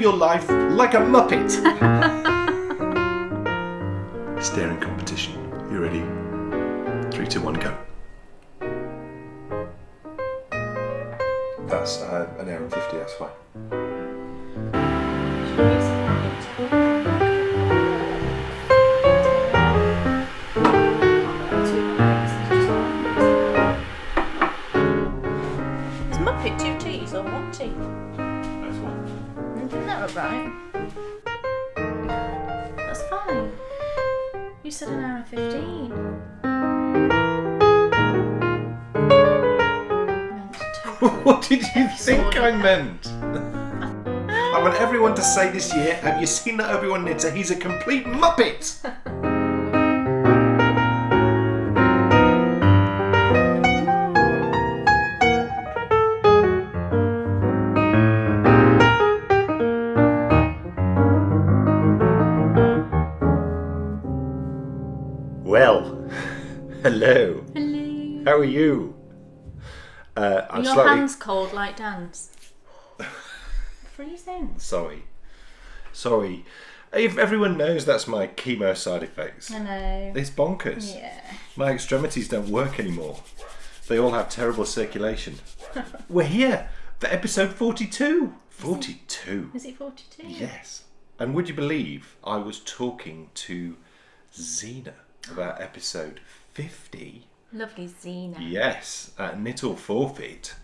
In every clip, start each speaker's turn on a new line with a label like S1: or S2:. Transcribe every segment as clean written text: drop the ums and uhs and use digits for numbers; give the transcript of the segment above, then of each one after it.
S1: your life like a Muppet. Staring competition. You ready? 3, 2, 1, go. That's an hour and 50, that's fine.
S2: Is Muppet 2 T's or 1 T?
S1: That's one.
S2: Isn't that right? That's fine. You said an hour and 15.
S1: What did you think I meant? I want everyone to say this year, have you seen that Obi-Wan Knitter? He's a complete Muppet! Well, hello.
S2: Hello.
S1: How are you?
S2: Are your hands cold like Dan's? Freezing.
S1: Sorry. If everyone knows that's my chemo side effects.
S2: I know.
S1: It's bonkers.
S2: Yeah.
S1: My extremities don't work anymore. They all have terrible circulation. We're here for episode 42. 42.
S2: Is it 42?
S1: Yes. And would you believe I was talking to Xena about episode 50?
S2: Lovely Xena.
S1: Yes, Knit or Forfeit.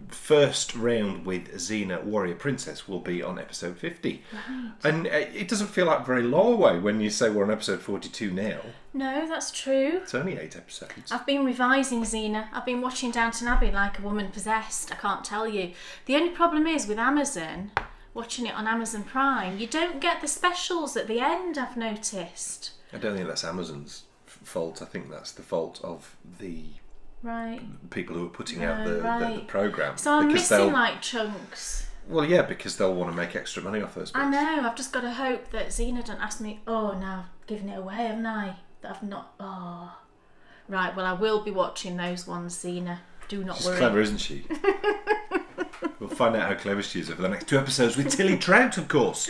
S1: First round with Xena Warrior Princess will be on episode 50.
S2: Right.
S1: And it doesn't feel like very long away when you say we're on episode 42 now.
S2: No, that's true.
S1: It's only 8 episodes.
S2: I've been revising Xena. I've been watching Downton Abbey like a woman possessed. I can't tell you. The only problem is with Amazon, watching it on Amazon Prime, you don't get the specials at the end, I've noticed.
S1: I don't think that's Amazon's fault. I think that's the fault of the people who are putting out the programme.
S2: So I'm missing like chunks.
S1: Well, yeah, because they'll want to make extra money off those bits.
S2: I know. I've just got to hope that Xena don't ask me, now I've given it away, haven't I? That I've not... Oh. Right, well, I will be watching those ones, Xena. Do not worry.
S1: She's clever, isn't she? We'll find out how clever she is over the next 2 episodes with Tilly Trout, of course.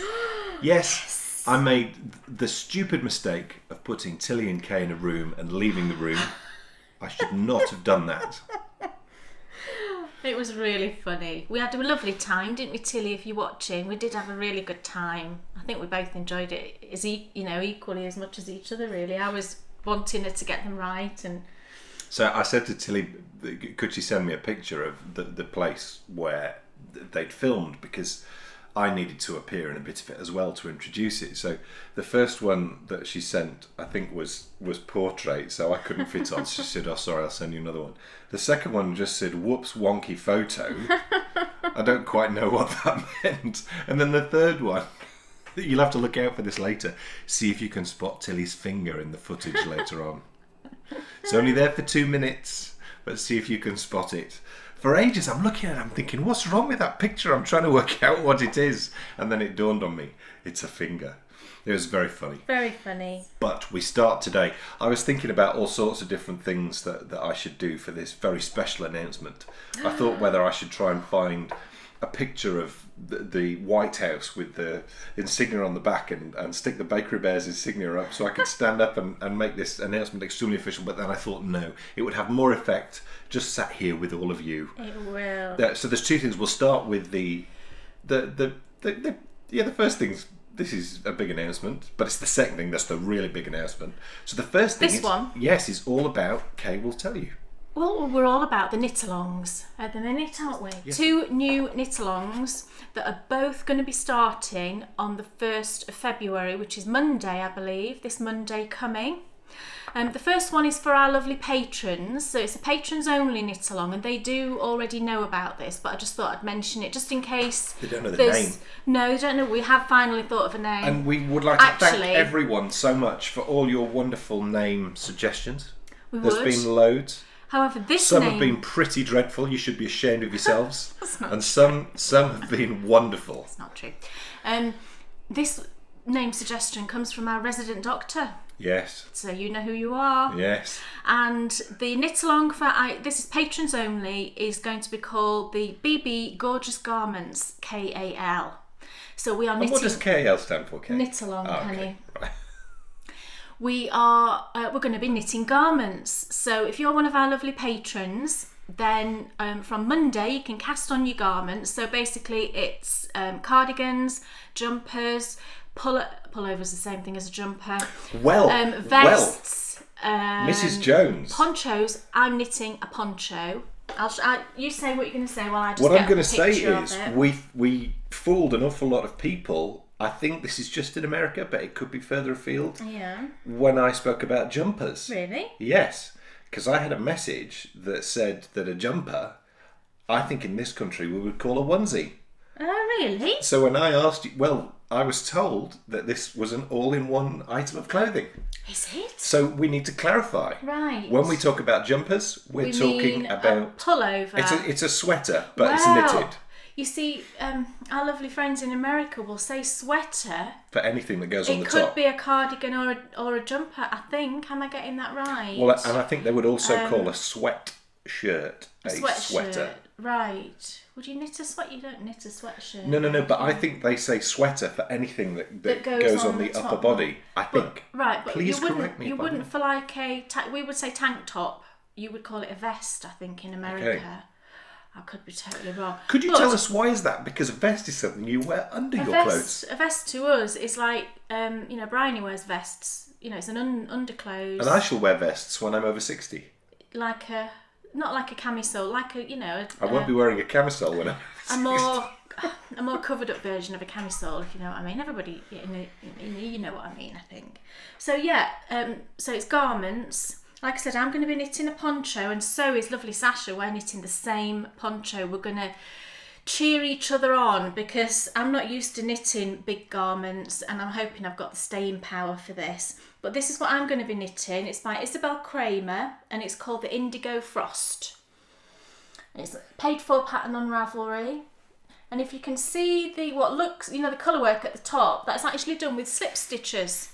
S1: Yes. I made the stupid mistake of putting Tilly and Kay in a room and leaving the room. I should not have done that.
S2: It was really funny. We had a lovely time, didn't we, Tilly? If you're watching, we did have a really good time. I think we both enjoyed it, equally as much as each other. Really, I was wanting her to get them right, and
S1: so I said to Tilly, could she send me a picture of the place where they'd filmed, because I needed to appear in a bit of it as well to introduce it. So the first one that she sent, I think, was portrait, so I couldn't fit on. She said, "Oh, sorry, I'll send you another one." The second one just said, "Whoops, wonky photo." I don't quite know what that meant. And then the third one, you'll have to look out for this later. See if you can spot Tilly's finger in the footage later on. It's only there for 2 minutes, but see if you can spot it. For ages, I'm looking at it, I'm thinking, what's wrong with that picture? I'm trying to work out what it is. And then it dawned on me, it's a finger. It was very funny.
S2: Very funny.
S1: But we start today. I was thinking about all sorts of different things that I should do for this very special announcement. I thought whether I should try and find a picture of the White House with the insignia on the back and stick the Bakery Bears insignia up so I could stand up and make this announcement extremely official. But then I thought, no, it would have more effect just sat here with all of you.
S2: It will.
S1: So there's 2 things. We'll start with the first thing's, this is a big announcement, but it's the second thing that's the really big announcement. So the first thing is all about, Kay will tell you.
S2: Well, we're all about the knit-alongs. They're the knit, aren't we?
S1: Yes. 2
S2: new knit-alongs that are both going to be starting on the 1st of February, which is Monday, I believe, this Monday coming. The first one is for our lovely patrons, so it's a patrons-only knit-along, and they do already know about this, but I just thought I'd mention it just in case.
S1: They don't know the name.
S2: No, they don't know. We have finally thought of a name.
S1: And we would like to thank everyone so much for all your wonderful name suggestions. There's been loads.
S2: However,
S1: some have been pretty dreadful. You should be ashamed of yourselves. And some have been wonderful.
S2: That's not true. This name suggestion comes from our resident doctor.
S1: Yes.
S2: So you know who you are.
S1: Yes.
S2: And the knit-along for this is patrons only is going to be called the BB Gorgeous Garments KAL. So we are
S1: And
S2: knitting.
S1: what does KAL stand for, Kay?
S2: Knit along,
S1: Okay.
S2: Penny.
S1: Right.
S2: We're going to be knitting garments. So if you're one of our lovely patrons, then from Monday you can cast on your garments. So basically it's cardigans, jumpers, pullovers, the same thing as a jumper. Vests.
S1: Mrs. Jones.
S2: Ponchos. I'm knitting a poncho. You say what you're going to say while I just
S1: What
S2: get
S1: I'm going
S2: a
S1: to say
S2: picture of
S1: is
S2: it.
S1: we fooled an awful lot of people. I think this is just in America, but it could be further afield.
S2: Yeah.
S1: When I spoke about jumpers.
S2: Really?
S1: Yes, because I had a message that said that a jumper, I think in this country we would call a onesie.
S2: Oh, really?
S1: So when I asked you, well, I was told that this was an all-in-one item of clothing.
S2: Is it?
S1: So we need to clarify.
S2: Right.
S1: When we talk about jumpers, we're talking
S2: mean
S1: about
S2: a pullover.
S1: It's a sweater, but it's
S2: Wow.
S1: knitted.
S2: You see, our lovely friends in America will say sweater.
S1: For anything that goes on the
S2: It could
S1: top.
S2: be a cardigan or a jumper, I think. Am I getting that right?
S1: Well, and I think they would also call a sweat shirt a
S2: sweatshirt.
S1: sweater.
S2: Right. Would you knit a sweat? You don't knit a sweatshirt.
S1: No, but I think they say sweater for anything that goes on the upper
S2: top.
S1: body. I think.
S2: Right, but
S1: Please
S2: you
S1: correct me.
S2: You
S1: if I'm
S2: wouldn't
S1: wrong.
S2: for like we would say tank top. You would call it a vest, I think, in America.
S1: Okay.
S2: I could be totally wrong.
S1: Could you
S2: But
S1: tell us why is that? Because a vest is something you wear under your clothes.
S2: A vest to us is like, Bryony wears vests. It's an underclothes.
S1: And I shall wear vests when I'm over 60.
S2: Like not like a camisole, like
S1: I won't be wearing a camisole when I'm over 60.
S2: a more covered up version of a camisole, if you know what I mean. Everybody, you know what I mean, I think. So yeah, so it's garments. Like I said, I'm going to be knitting a poncho, and so is lovely Sasha. We're knitting the same poncho. We're going to cheer each other on because I'm not used to knitting big garments, and I'm hoping I've got the staying power for this. But this is what I'm going to be knitting. It's by Isabel Kramer, and it's called the Indigo Frost. It's paid for pattern on Ravelry. And if you can see the colour work at the top, that's actually done with slip stitches.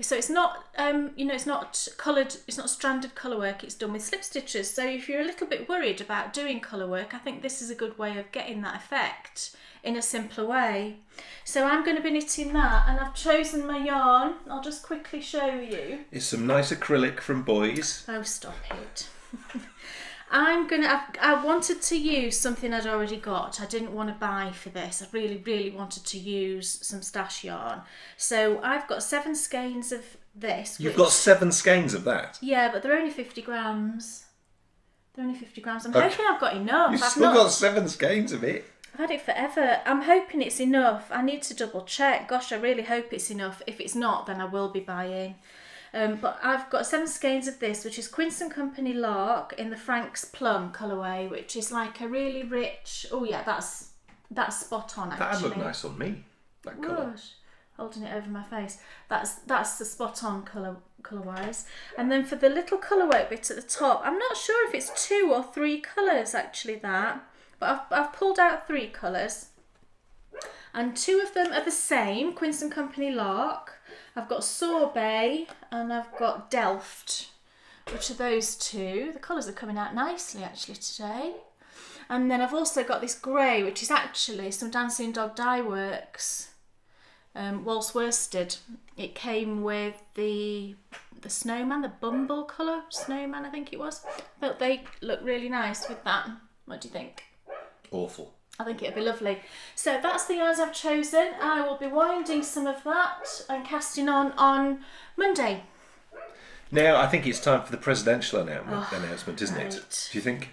S2: So it's not, it's not coloured, it's not stranded colour work, it's done with slip stitches. So if you're a little bit worried about doing colour work, I think this is a good way of getting that effect in a simpler way. So I'm going to be knitting that, and I've chosen my yarn. I'll just quickly show you.
S1: It's some nice acrylic from Boys.
S2: Oh, stop it. I wanted to use something I'd already got. I didn't want to buy for this. I really, really wanted to use some stash yarn. So I've got 7 skeins of this.
S1: You've got 7 skeins of that?
S2: Yeah, but they're only 50 grams. I'm
S1: Okay.
S2: hoping I've got enough.
S1: You've still got 7 skeins of it?
S2: I've had it forever. I'm hoping it's enough. I need to double check. Gosh, I really hope it's enough. If it's not, then I will be buying. But I've got 7 skeins of this, which is Quince & Company Lark in the Frank's Plum colourway, which is like a really rich... Oh yeah, that's spot on actually.
S1: That'd look nice on me, that colour.
S2: Gosh, holding it over my face. That's the spot on colour-wise. And then for the little colour work bit at the top, I'm not sure if it's 2 or 3 colours actually that, but I've pulled out 3 colours. And 2 of them are the same, Quince & Company Lark. I've got Sorbet and I've got Delft, which are those 2. The colours are coming out nicely actually today. And then I've also got this grey, which is actually some Dancing Dog Dye Works waltz worsted. It came with the snowman, the bumble colour snowman, I think it was. I thought they look really nice with that. What do you think?
S1: Awful.
S2: I think it'd be lovely. So that's the yarns I've chosen. I will be winding some of that and casting on Monday.
S1: Now, I think it's time for the presidential announcement, isn't it?
S2: right.
S1: Do you think?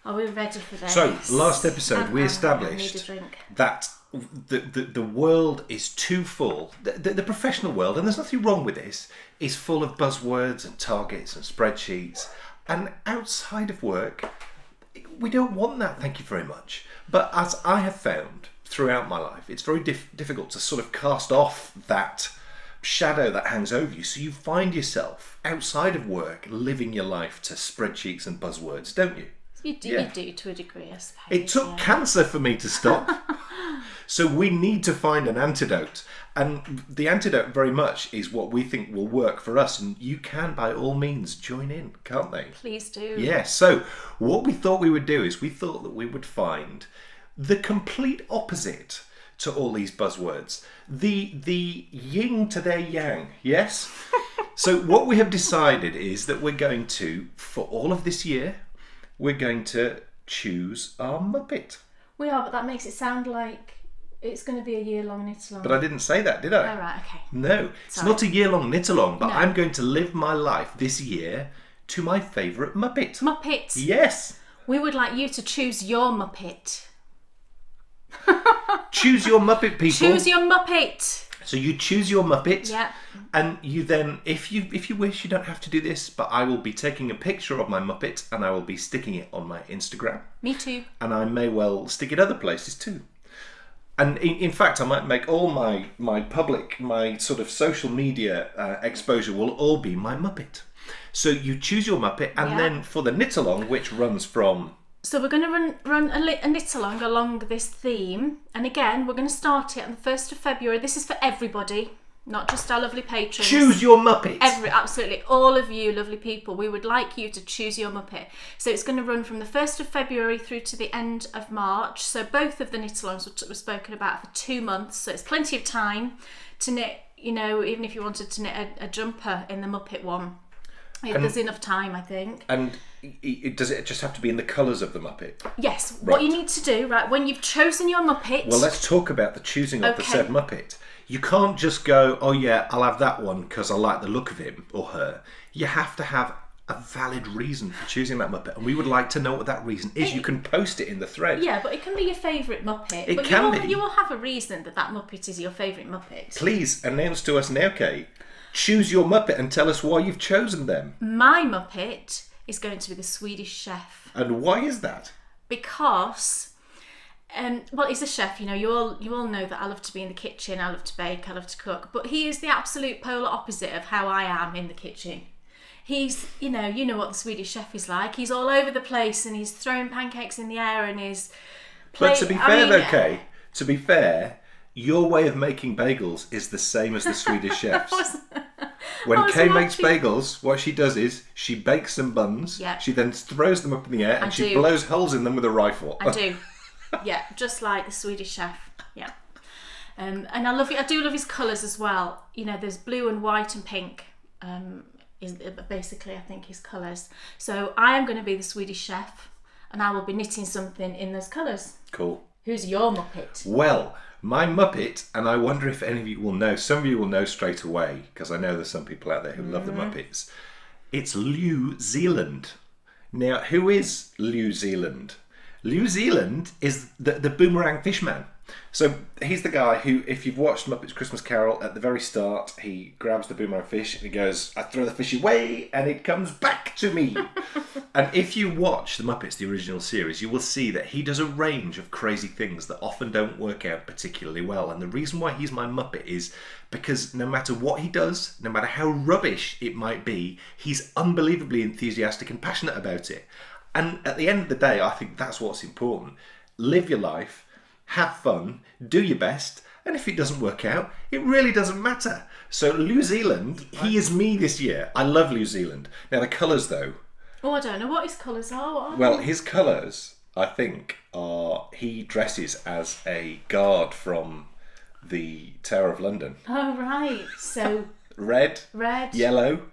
S2: Are we ready for this?
S1: So, last episode we
S2: I
S1: established
S2: need a drink.
S1: that the world is too full. The professional world, and there's nothing wrong with this, is full of buzzwords and targets and spreadsheets. And outside of work, we don't want that, thank you very much. But as I have found throughout my life, it's very difficult to sort of cast off that shadow that hangs over you. So you find yourself outside of work living your life to spreadsheets and buzzwords, don't you?
S2: You do,
S1: Yeah.
S2: you do to a degree, I suppose.
S1: It took cancer for me to stop. So we need to find an antidote. And the antidote very much is what we think will work for us. And you can, by all means, join in, can't they?
S2: Please do.
S1: Yes. So what we thought we would do is we thought that we would find the complete opposite to all these buzzwords. The yin to their yang, yes? So what we have decided is that we're going to, for all of this year, we're going to choose our Muppet.
S2: We are, but that makes it sound like it's going to be a year-long knit-along.
S1: But I didn't say that, did I?
S2: Oh, right, okay.
S1: No, it's not a year-long knit-along, but I'm going to live my life this year to my favourite Muppet.
S2: Muppet.
S1: Yes.
S2: We would like you to choose your Muppet.
S1: Choose your Muppet, people.
S2: Choose your Muppet.
S1: So you choose your Muppet,
S2: Yeah.
S1: and you then, if you wish, you don't have to do this, but I will be taking a picture of my Muppet and I will be sticking it on my Instagram.
S2: Me too.
S1: And I may well stick it other places too. And in fact, I might make all my public, my sort of social media exposure will all be my Muppet. So you choose your Muppet, and then for the knit-along, which runs from...
S2: So we're going to run a knit-along along this theme. And again, we're going to start it on the 1st of February. This is for everybody, not just our lovely patrons.
S1: Choose your Muppet!
S2: Absolutely. All of you lovely people, we would like you to choose your Muppet. So it's going to run from the 1st of February through to the end of March. So both of the knit-alongs were spoken about for 2 months. So it's plenty of time to knit, you know, even if you wanted to knit a jumper in the Muppet one. There's enough time, I think.
S1: And does it just have to be in the colours of the Muppet?
S2: Yes. Right. What you need to do, right, when you've chosen your Muppet...
S1: Well, let's talk about the choosing of the said Muppet. You can't just go, oh yeah, I'll have that one because I like the look of him or her. You have to have a valid reason for choosing that Muppet, and we would like to know what that reason is. You can post it in the thread.
S2: Yeah, but it can be your favourite Muppet.
S1: It can be.
S2: You will have a reason that Muppet is your favourite Muppet.
S1: Please announce to us now, Kay. Choose your Muppet and tell us why you've chosen them.
S2: My Muppet is going to be the Swedish Chef.
S1: And why is that?
S2: Because, well, he's a chef. You know, you all know that I love to be in the kitchen. I love to bake. I love to cook. But he is the absolute polar opposite of how I am in the kitchen. He's, you know what the Swedish Chef is like. He's all over the place and he's throwing pancakes in the air and he's...
S1: But to be fair, though, Kay, to be fair, your way of making bagels is the same as the Swedish Chef's. When Kay makes bagels, what she does is she bakes some buns, she then throws them up in the air and she blows holes in them with a rifle.
S2: I do. Yeah, just like the Swedish Chef. Yeah. And I do love his colours as well. You know, there's blue and white and pink. Is basically, I think, his colours. So I am going to be the Swedish Chef and I will be knitting something in those colours.
S1: Cool.
S2: Who's your Muppet?
S1: Well, my Muppet, and I wonder if any of you will know, some of you will know straight away, because I know there's some people out there who love the Muppets. It's New Zealand. Now, who is New Zealand? New Zealand is the boomerang fishman. So he's the guy who, if you've watched Muppets Christmas Carol, at the very start, he grabs the boomerang fish and he goes, I throw the fish away and it comes back to me. And if you watch the Muppets, the original series, you will see that he does a range of crazy things that often don't work out particularly well. And the reason why he's my Muppet is because no matter what he does, no matter how rubbish it might be, he's unbelievably enthusiastic and passionate about it. And at the end of the day, I think that's what's important. Live your life. Have fun, do your best, and if it doesn't work out, it really doesn't matter. So New Zealand, he is me this year. I love New Zealand. Now the colours though.
S2: Oh, I don't know what his colours are.
S1: Well, his colours, I think, are he dresses as a guard from the Tower of London.
S2: Oh, right. So...
S1: Red. Yellow.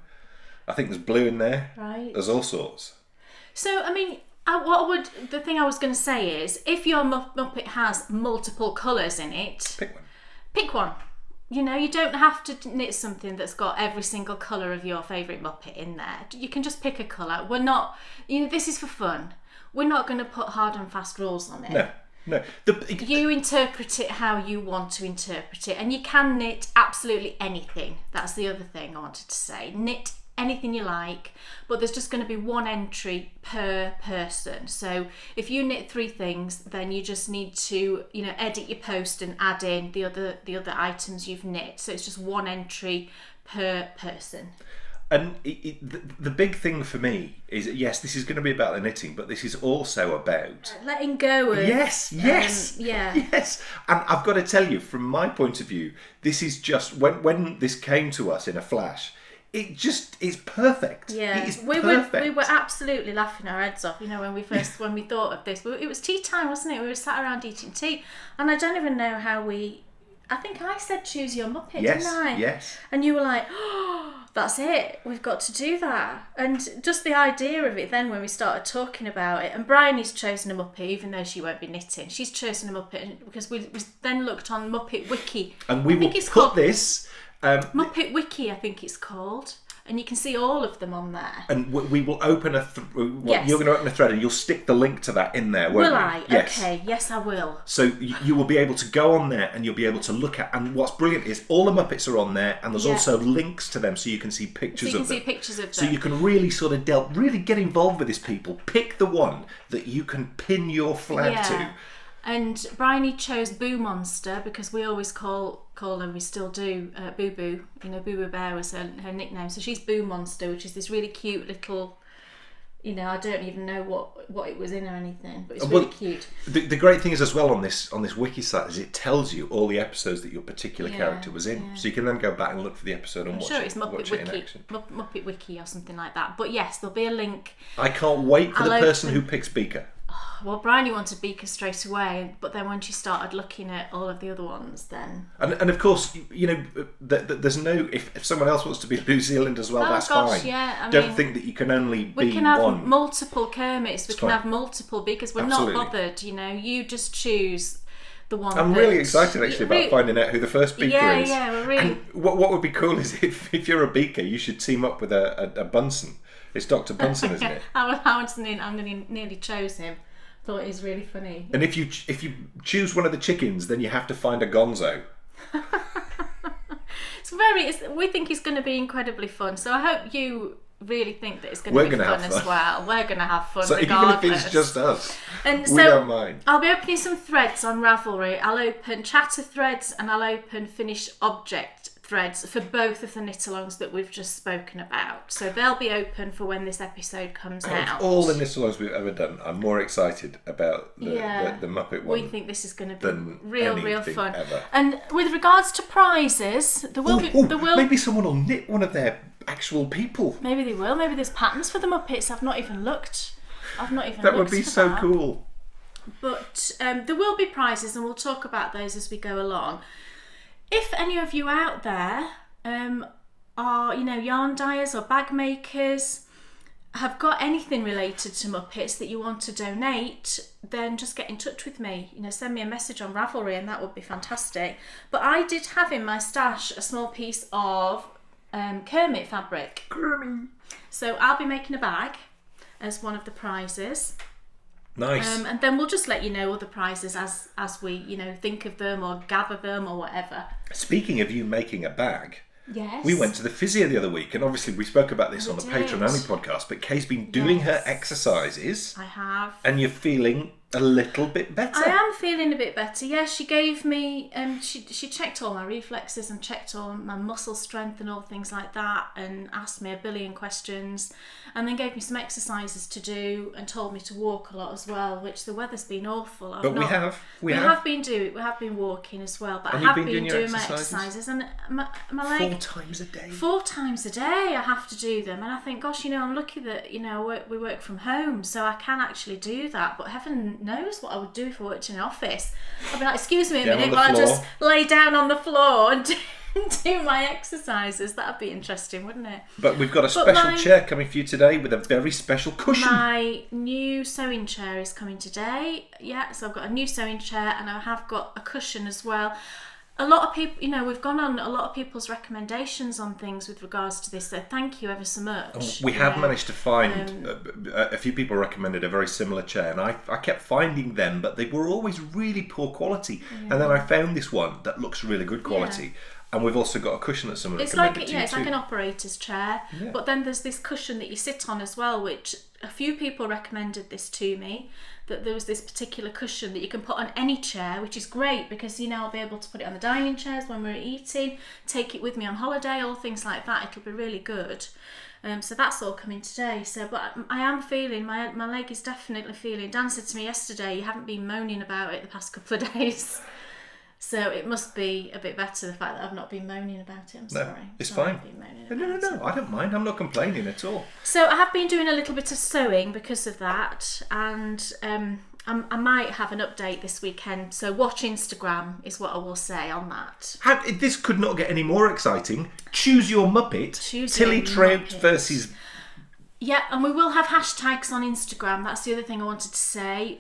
S1: I think there's blue in there.
S2: Right.
S1: There's all sorts.
S2: So, I mean... the thing I was going to say is, if your Muppet has multiple colours in it... Pick one. You know, you don't have to knit something that's got every single colour of your favourite Muppet in there. You can just pick a colour. We're not... You know, this is for fun. We're not going to put hard and fast rules on it.
S1: No.
S2: You interpret it how you want to interpret it. And you can knit absolutely anything. That's the other thing I wanted to say. Knit anything you like, but there's just going to be one entry per person. So if you knit 3 things, then you just need to, you know, edit your post and add in the other items you've knit. So it's just one entry per person.
S1: And the big thing for me is, yes, this is going to be about the knitting, but this is also about
S2: letting go of...
S1: Yes. And I've got to tell you, from my point of view, this is just when this came to us in a flash. it's perfect.
S2: Yeah,
S1: it is
S2: we
S1: perfect.
S2: were absolutely laughing our heads off. When we thought of this, it was tea time, wasn't it? We were sat around eating tea, and I don't even know how I think I said choose your Muppet, didn't I?
S1: Yes.
S2: And you were like, oh, that's it. We've got to do that. And just the idea of it then when we started talking about it. And Bryony's chosen a Muppet, even though she won't be knitting. She's chosen a Muppet because we then looked on Muppet Wiki.
S1: And we will put this...
S2: Muppet Wiki, I think it's called. And you can see all of them on there.
S1: And we will open
S2: Yes.
S1: You're going to open a thread and you'll stick the link to that in there, won't
S2: Will
S1: you?
S2: I?
S1: Yes.
S2: Okay, yes I will.
S1: So you will be able to go on there and you'll be able to look at... And what's brilliant is all the Muppets are on there and there's also links to them so you can see pictures of them. So you can really sort of really get involved with this, people. Pick the one that you can pin your flag to.
S2: And Bryony chose Boo Monster because we always call her, we still do, Boo Boo. Boo Boo Bear was her nickname. So she's Boo Monster, which is this really cute little, I don't even know what it was in or anything, but it's really cute.
S1: The great thing is as well on this wiki site is it tells you all the episodes that your particular character was in. Yeah. So you can then go back and look for the episode and watch it in action.
S2: Muppet Wiki or something like that. But yes, there'll be a link.
S1: I can't wait for the person who picks Beaker.
S2: Well, Bryony wanted Beaker straight away, but then when she started looking at all of the other ones, then...
S1: And of course, there's no... If someone else wants to be New Zealand as well, that's fine.
S2: Yeah,
S1: Don't think that you can only be one.
S2: We can have multiple Kermits, we can have multiple Beakers. We're
S1: Absolutely.
S2: not bothered, you just choose the one.
S1: I'm really excited actually about finding out who the first Beaker is.
S2: Yeah, we're really...
S1: And what would be cool is if you're a Beaker, you should team up with a Bunsen. It's Dr. Bunsen, isn't it?
S2: I nearly chose him. Thought it was really funny.
S1: And if you choose one of the chickens, then you have to find a Gonzo.
S2: We think it's going to be incredibly fun. So I hope you really think that it's going to be fun as well. We're going to have fun. So regardless.
S1: Even if it's just us,
S2: and
S1: we don't mind.
S2: I'll be opening some threads on Ravelry. I'll open chatter threads and I'll open finished object threads for both of the knit-alongs that we've just spoken about. So they'll be open for when this episode comes out.
S1: All the knit-alongs we've ever done, I'm more excited about the Muppet one.
S2: We think this is going to be real fun.
S1: Ever.
S2: And with regards to prizes, there will
S1: maybe someone will knit one of their actual people.
S2: Maybe they will. Maybe there's patterns for the Muppets. I've not even looked.
S1: That would be so cool.
S2: But there will be prizes, and we'll talk about those as we go along. If any of you out there are, yarn dyers or bag makers, have got anything related to Muppets that you want to donate, then just get in touch with me. Send me a message on Ravelry and that would be fantastic. But I did have in my stash a small piece of Kermit fabric.
S1: Kermit.
S2: So I'll be making a bag as one of the prizes.
S1: Nice.
S2: And then we'll just let you know other prizes as we, think of them or gather them or whatever.
S1: Speaking of you making a bag,
S2: yes,
S1: we went to the physio the other week, and obviously we spoke about this on the Patron only podcast, but Kay's been doing her exercises.
S2: I have.
S1: And you're feeling a little bit better.
S2: I am feeling a bit better. Yeah, she gave me she checked all my reflexes and checked all my muscle strength and all things like that, and asked me a billion questions, and then gave me some exercises to do and told me to walk a lot as well, which the weather's been awful.
S1: We have
S2: been walking as well, but
S1: and
S2: I have been doing my exercises, and my leg
S1: 4 times a day.
S2: 4 times a day I have to do them, and I think, gosh, I'm lucky that we work from home, so I can actually do that. But heaven knows what I would do if I worked in an office. I'd be like, excuse me a minute, but I just lay down on the floor and do my exercises. That'd be interesting, wouldn't it?
S1: But we've got a special chair coming for you today with a very special cushion.
S2: My new sewing chair is coming today. Yeah, so I've got a new sewing chair and I have got a cushion as well. A lot of people, we've gone on a lot of people's recommendations on things with regards to this, so thank you ever so much.
S1: We have managed to find a few people recommended a very similar chair, and I kept finding them, but they were always really poor quality. And then I found this one that looks really good quality. And we've also got a cushion that someone recommended to you.
S2: It's like an operator's chair, but then there's this cushion that you sit on as well, which a few people recommended this to me, that there was this particular cushion that you can put on any chair, which is great because I'll be able to put it on the dining chairs when we're eating, take it with me on holiday, all things like that. It'll be really good. So that's all coming today. But I am feeling, my leg is definitely feeling. Dan said to me yesterday, you haven't been moaning about it the past couple of days. So it must be a bit better, the fact that I've not been moaning about it. I'm sorry.
S1: It's
S2: Sorry
S1: fine.
S2: I've been moaning
S1: No,
S2: about it.
S1: I don't mind. I'm not complaining at all.
S2: So I have been doing a little bit of sewing because of that, and I might have an update this weekend. So watch Instagram is what I will say on that.
S1: This could not get any more exciting. Choose your Muppet.
S2: Choose
S1: Tilly
S2: your
S1: Trout
S2: Muppet.
S1: versus...
S2: Yeah, and we will have hashtags on Instagram. That's the other thing I wanted to say.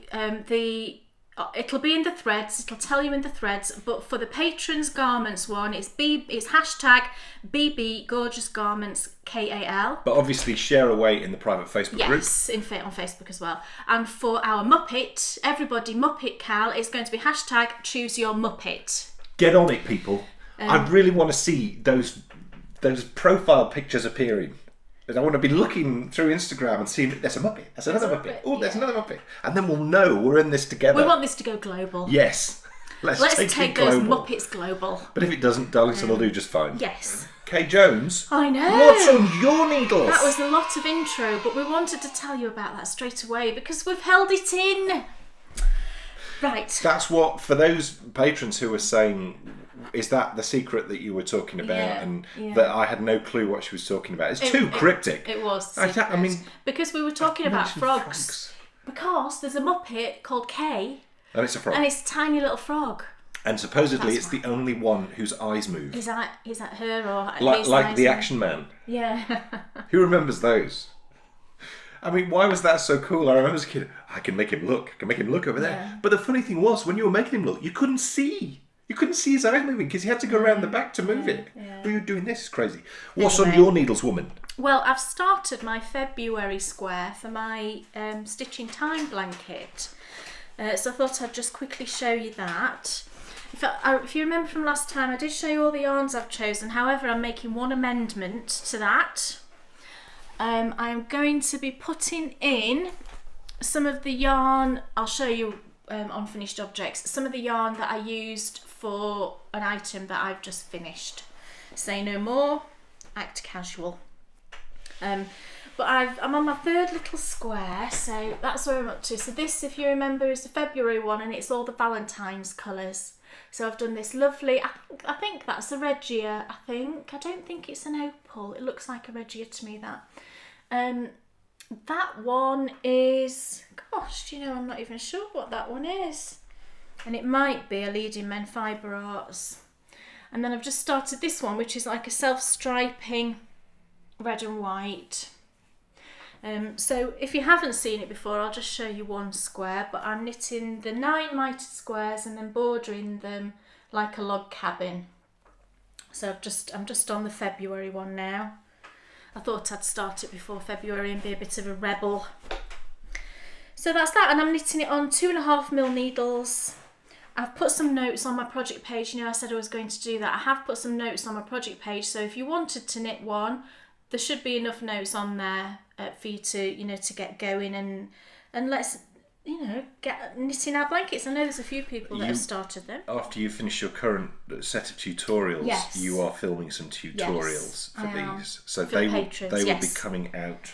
S2: It'll be in the threads. It'll tell you in the threads. But for the patrons garments one, it's hashtag BB Gorgeous Garments KAL.
S1: But obviously share away in the private Facebook group.
S2: Yes, on Facebook as well. And for our Muppet, everybody Muppet Cal, is going to be hashtag Choose Your Muppet.
S1: Get on it, people. I really want to see those profile pictures appearing. I want to be looking through Instagram and seeing there's a Muppet, there's another Muppet. Oh, there's another Muppet. And then we'll know we're in this together.
S2: We want this to go global.
S1: Yes. Let's take
S2: those
S1: global.
S2: Muppets global.
S1: But if it doesn't, Darlington will do just fine.
S2: Yes.
S1: Kay Jones.
S2: I know.
S1: What's on your needles?
S2: That was a lot of intro, but we wanted to tell you about that straight away because we've held it in. Right.
S1: That's what, for those patrons who were saying, is that the secret that you were talking about?
S2: Yeah,
S1: And
S2: yeah.
S1: that I had no clue what she was talking about. It's too cryptic.
S2: It was.
S1: I mean,
S2: because we were talking about
S1: mentioned
S2: frogs. Because there's a Muppet called Kay,
S1: And it's a frog.
S2: and it's a tiny little frog.
S1: And supposedly
S2: That's
S1: it's the only one whose eyes move.
S2: Is that her or his
S1: Like
S2: eyes
S1: the
S2: and-
S1: Action Man.
S2: Yeah.
S1: Who remembers those? I mean, why was that so cool? I remember as a kid, I can make him look. I can make him look over there.
S2: Yeah.
S1: But the funny thing was, when you were making him look, you couldn't see. You couldn't see his eyes moving because he had to go around the back to move it.
S2: Yeah.
S1: Well, you're doing this. It's crazy. What's
S2: Anyway.
S1: on your needles, woman?
S2: Well, I've started my February square for my Stitching Time blanket. So I thought I'd just quickly show you that. If you remember from last time, I did show you all the yarns I've chosen. However, I'm making one amendment to that. I'm going to be putting in some of the yarn. I'll show you on finished objects. Some of the yarn that I used for an item that I've just finished. Say no more, act casual. But I'm on my third little square, so that's where I'm up to. So this, if you remember, is the February one, and it's all the Valentine's colours. So I've done this lovely, I think that's a Regia, I don't think it's an opal. It looks like a Regia to me, that. That one is, gosh, do you know, I'm not even sure what that one is. And it might be a Leading Men Fibre Arts. And then I've just started this one, which is like a self-striping red and white. So if you haven't seen it before, I'll just show you one square, but I'm knitting the 9 mitered squares and then bordering them like a log cabin. So I'm just on the February one now. I thought I'd start it before February and be a bit of a rebel. So that's that, and I'm knitting it on 2.5mm needles. I've put some notes on my project page. You know, I said I was going to do that. I have put some notes on my project page, so if you wanted to knit one, there should be enough notes on there for you to, to get going and let's, get knitting our blankets. I know there's a few people that have started them.
S1: After you finish your current set of tutorials,
S2: Yes.
S1: you are filming some tutorials
S2: Yes,
S1: for
S2: I am.
S1: these. So
S2: For
S1: they
S2: the
S1: will
S2: patrons,
S1: be
S2: yes.
S1: coming out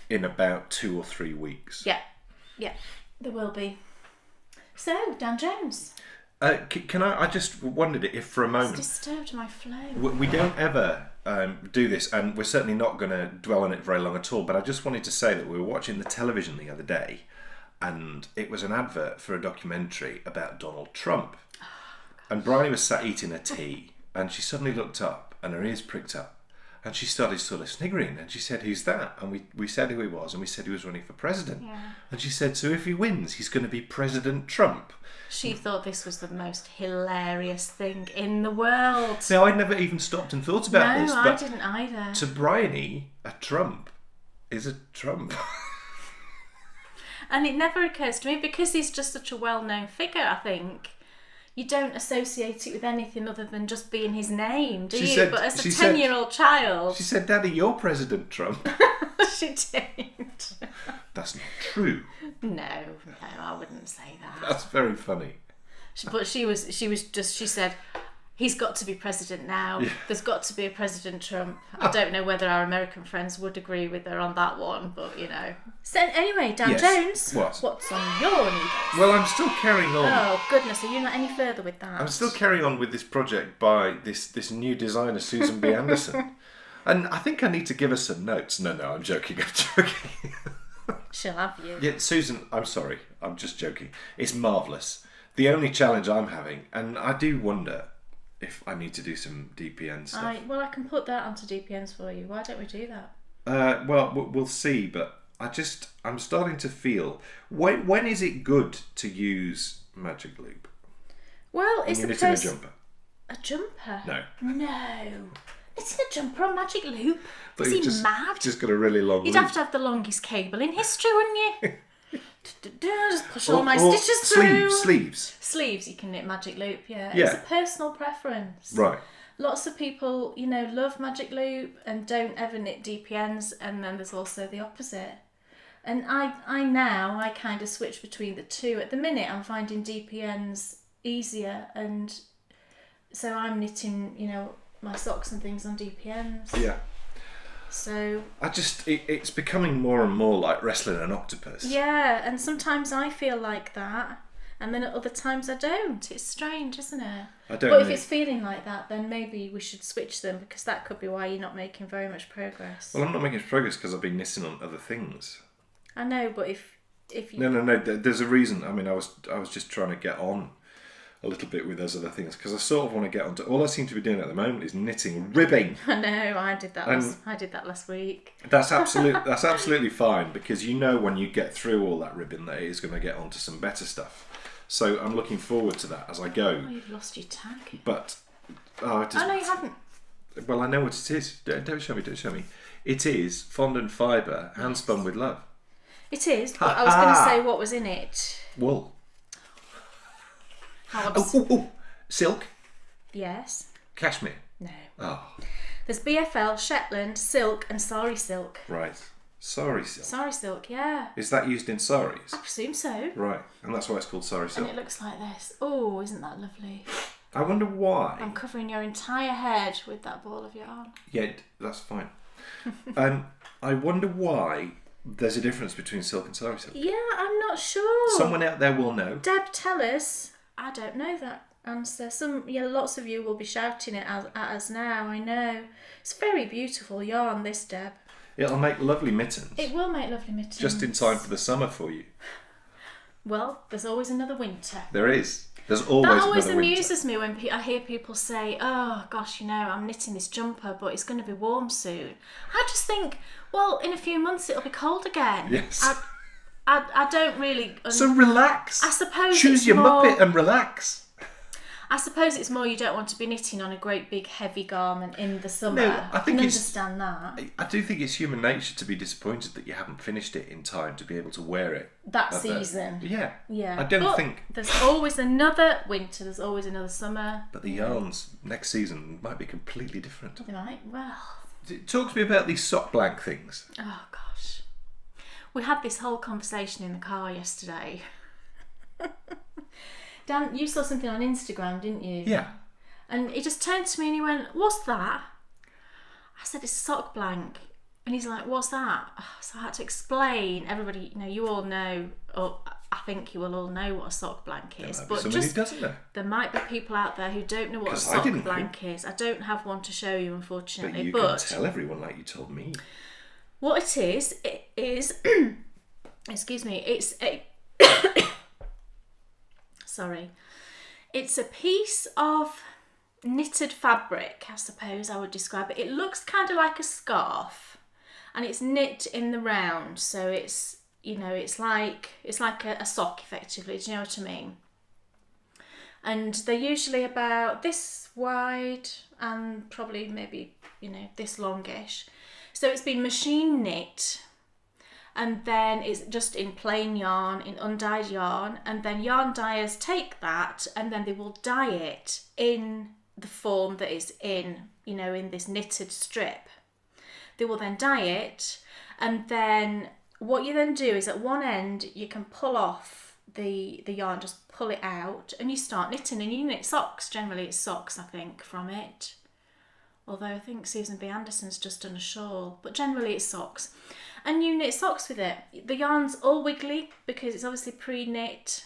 S1: in about 2 or 3 weeks.
S2: Yeah, there will be. So, Dan Jones.
S1: Can I just wondered if for a moment...
S2: It's disturbed my flow.
S1: We don't ever do this, and we're certainly not going to dwell on it very long at all, but I just wanted to say that we were watching the television the other day, and it was an advert for a documentary about Donald Trump. And Bryony was sat eating her tea, and she suddenly looked up, and her ears pricked up, and she started sort of sniggering, and she said, "Who's that?" And we said who he was, and we said he was running for president.
S2: Yeah.
S1: And she said, "So if he wins, he's going to be President Trump."
S2: She thought this was the most hilarious thing in the world.
S1: Now, I'd never even stopped and thought about this,
S2: No, I
S1: but
S2: didn't either.
S1: to Bryony, a Trump is a Trump.
S2: And it never occurs to me, because he's just such a well-known figure, I think. You don't associate it with anything other than just being his name, do you? But as a 10-year-old child...
S1: She said, "Daddy, you're President Trump."
S2: She didn't.
S1: That's not true.
S2: No, I wouldn't say that.
S1: That's very funny.
S2: But she said, He's got to be president now.
S1: Yeah.
S2: There's got to be a President Trump. I don't know whether our American friends would agree with her on that one, but you know. So anyway, Dan Jones, what's on your needles?
S1: Well, I'm still carrying on.
S2: Oh goodness, are you not any further with that?
S1: I'm still carrying on with this project by this new designer, Susan B. Anderson. And I think I need to give her some notes. No, I'm joking.
S2: She'll have you.
S1: Yeah, Susan, I'm sorry. I'm just joking. It's marvellous. The only challenge I'm having, and I do wonder if I need to do some DPN stuff.
S2: I can put that onto DPNs for you. Why don't we do that?
S1: Well, we'll see, but I'm starting to feel, when is it good to use Magic Loop?
S2: Well, it's
S1: knitting a jumper.
S2: A jumper?
S1: No.
S2: It's a jumper on Magic Loop. Is he mad?
S1: Just got a really long
S2: You'd
S1: loop.
S2: have to have the longest cable in history, wouldn't you? Just push all my stitches through.
S1: Sleeves.
S2: You can knit Magic Loop, yeah.
S1: Yeah.
S2: It's a personal preference.
S1: Right.
S2: Lots of people, love Magic Loop and don't ever knit DPNs, and then there's also the opposite. And I kind of switch between the two. At the minute, I'm finding DPNs easier, and so I'm knitting, my socks and things on DPNs.
S1: Yeah.
S2: So
S1: it's becoming more and more like wrestling an octopus.
S2: Yeah, and sometimes I feel like that, and then at other times I don't. It's strange, isn't it? But if it's feeling like that, then maybe we should switch them, because that could be why you're not making very much progress.
S1: Well, I'm not making progress because I've been knitting on other things.
S2: I know, but if you...
S1: No. There's a reason. I mean, I was just trying to get on a little bit with those other things, because I sort of want to get onto. All I seem to be doing at the moment is knitting ribbing.
S2: I know, I did that last week.
S1: That's absolutely fine, because when you get through all that ribbing that it is going to get onto some better stuff. So I'm looking forward to that as I go.
S2: Oh, you've lost your tag.
S1: But
S2: no, you haven't.
S1: Well, I know what it is. Don't show me. It is fondant fibre, hand spun with love.
S2: It is, but I was going to say what was in it.
S1: Wool. Silk?
S2: Yes.
S1: Cashmere?
S2: No.
S1: Oh.
S2: There's BFL, Shetland, silk and sari silk.
S1: Right. Sari silk?
S2: Sari silk, yeah.
S1: Is that used in saris?
S2: I presume so.
S1: Right. And that's why it's called sari silk.
S2: And it looks like this. Oh, isn't that lovely?
S1: I wonder why.
S2: I'm covering your entire head with that ball of yarn.
S1: Yeah, that's fine. I wonder why there's a difference between silk and sari silk.
S2: Yeah, I'm not sure.
S1: Someone out there will know.
S2: Deb, tell us. I don't know that answer. Lots of you will be shouting it at us now, I know. It's very beautiful yarn, this, Deb.
S1: It'll make lovely mittens.
S2: It will make lovely mittens.
S1: Just in time for the summer for you.
S2: Well, there's always another winter.
S1: There is. There's always another winter. That always
S2: amuses me when I hear people say, oh gosh, I'm knitting this jumper, but it's going to be warm soon. I just think, well, in a few months it'll be cold again.
S1: Yes.
S2: I don't really...
S1: So relax.
S2: I suppose
S1: choose your Muppet and relax.
S2: I suppose it's more you don't want to be knitting on a great big heavy garment in the summer.
S1: No, I think
S2: understand that.
S1: I do think it's human nature to be disappointed that you haven't finished it in time to be able to wear it.
S2: That season.
S1: Yeah.
S2: Yeah.
S1: I don't think...
S2: There's always another winter, there's always another summer.
S1: But the yarns next season might be completely different.
S2: They might, well...
S1: Talk to me about these sock blank things.
S2: Oh, gosh. We had this whole conversation in the car yesterday. Dan, you saw something on Instagram, didn't you?
S1: Yeah.
S2: And he just turned to me and he went, what's that? I said, it's sock blank. And he's like, what's that? So I had to explain. Everybody, you all know, or I think you will all know what a sock blank is.
S1: But somebody who doesn't know.
S2: There might be people out there who don't know what a sock blank is. I don't have one to show you, unfortunately.
S1: But you can tell everyone like you told me.
S2: What it is, excuse me, it's a... Sorry. It's a piece of knitted fabric, I suppose I would describe it. It looks kind of like a scarf, and it's knit in the round, so it's it's like a sock effectively. Do you know what I mean? And they're usually about this wide and probably maybe this longish. So it's been machine knit. And then it's just in plain yarn, in undyed yarn, and then yarn dyers take that and then they will dye it in the form that is in this knitted strip. They will then dye it, and then what you then do is at one end you can pull off the yarn, just pull it out and you start knitting, and you knit socks. Generally it's socks, I think, from it. Although I think Susan B. Anderson's just done a shawl, but generally it's socks. And you knit socks with it. The yarn's all wiggly because it's obviously pre-knit.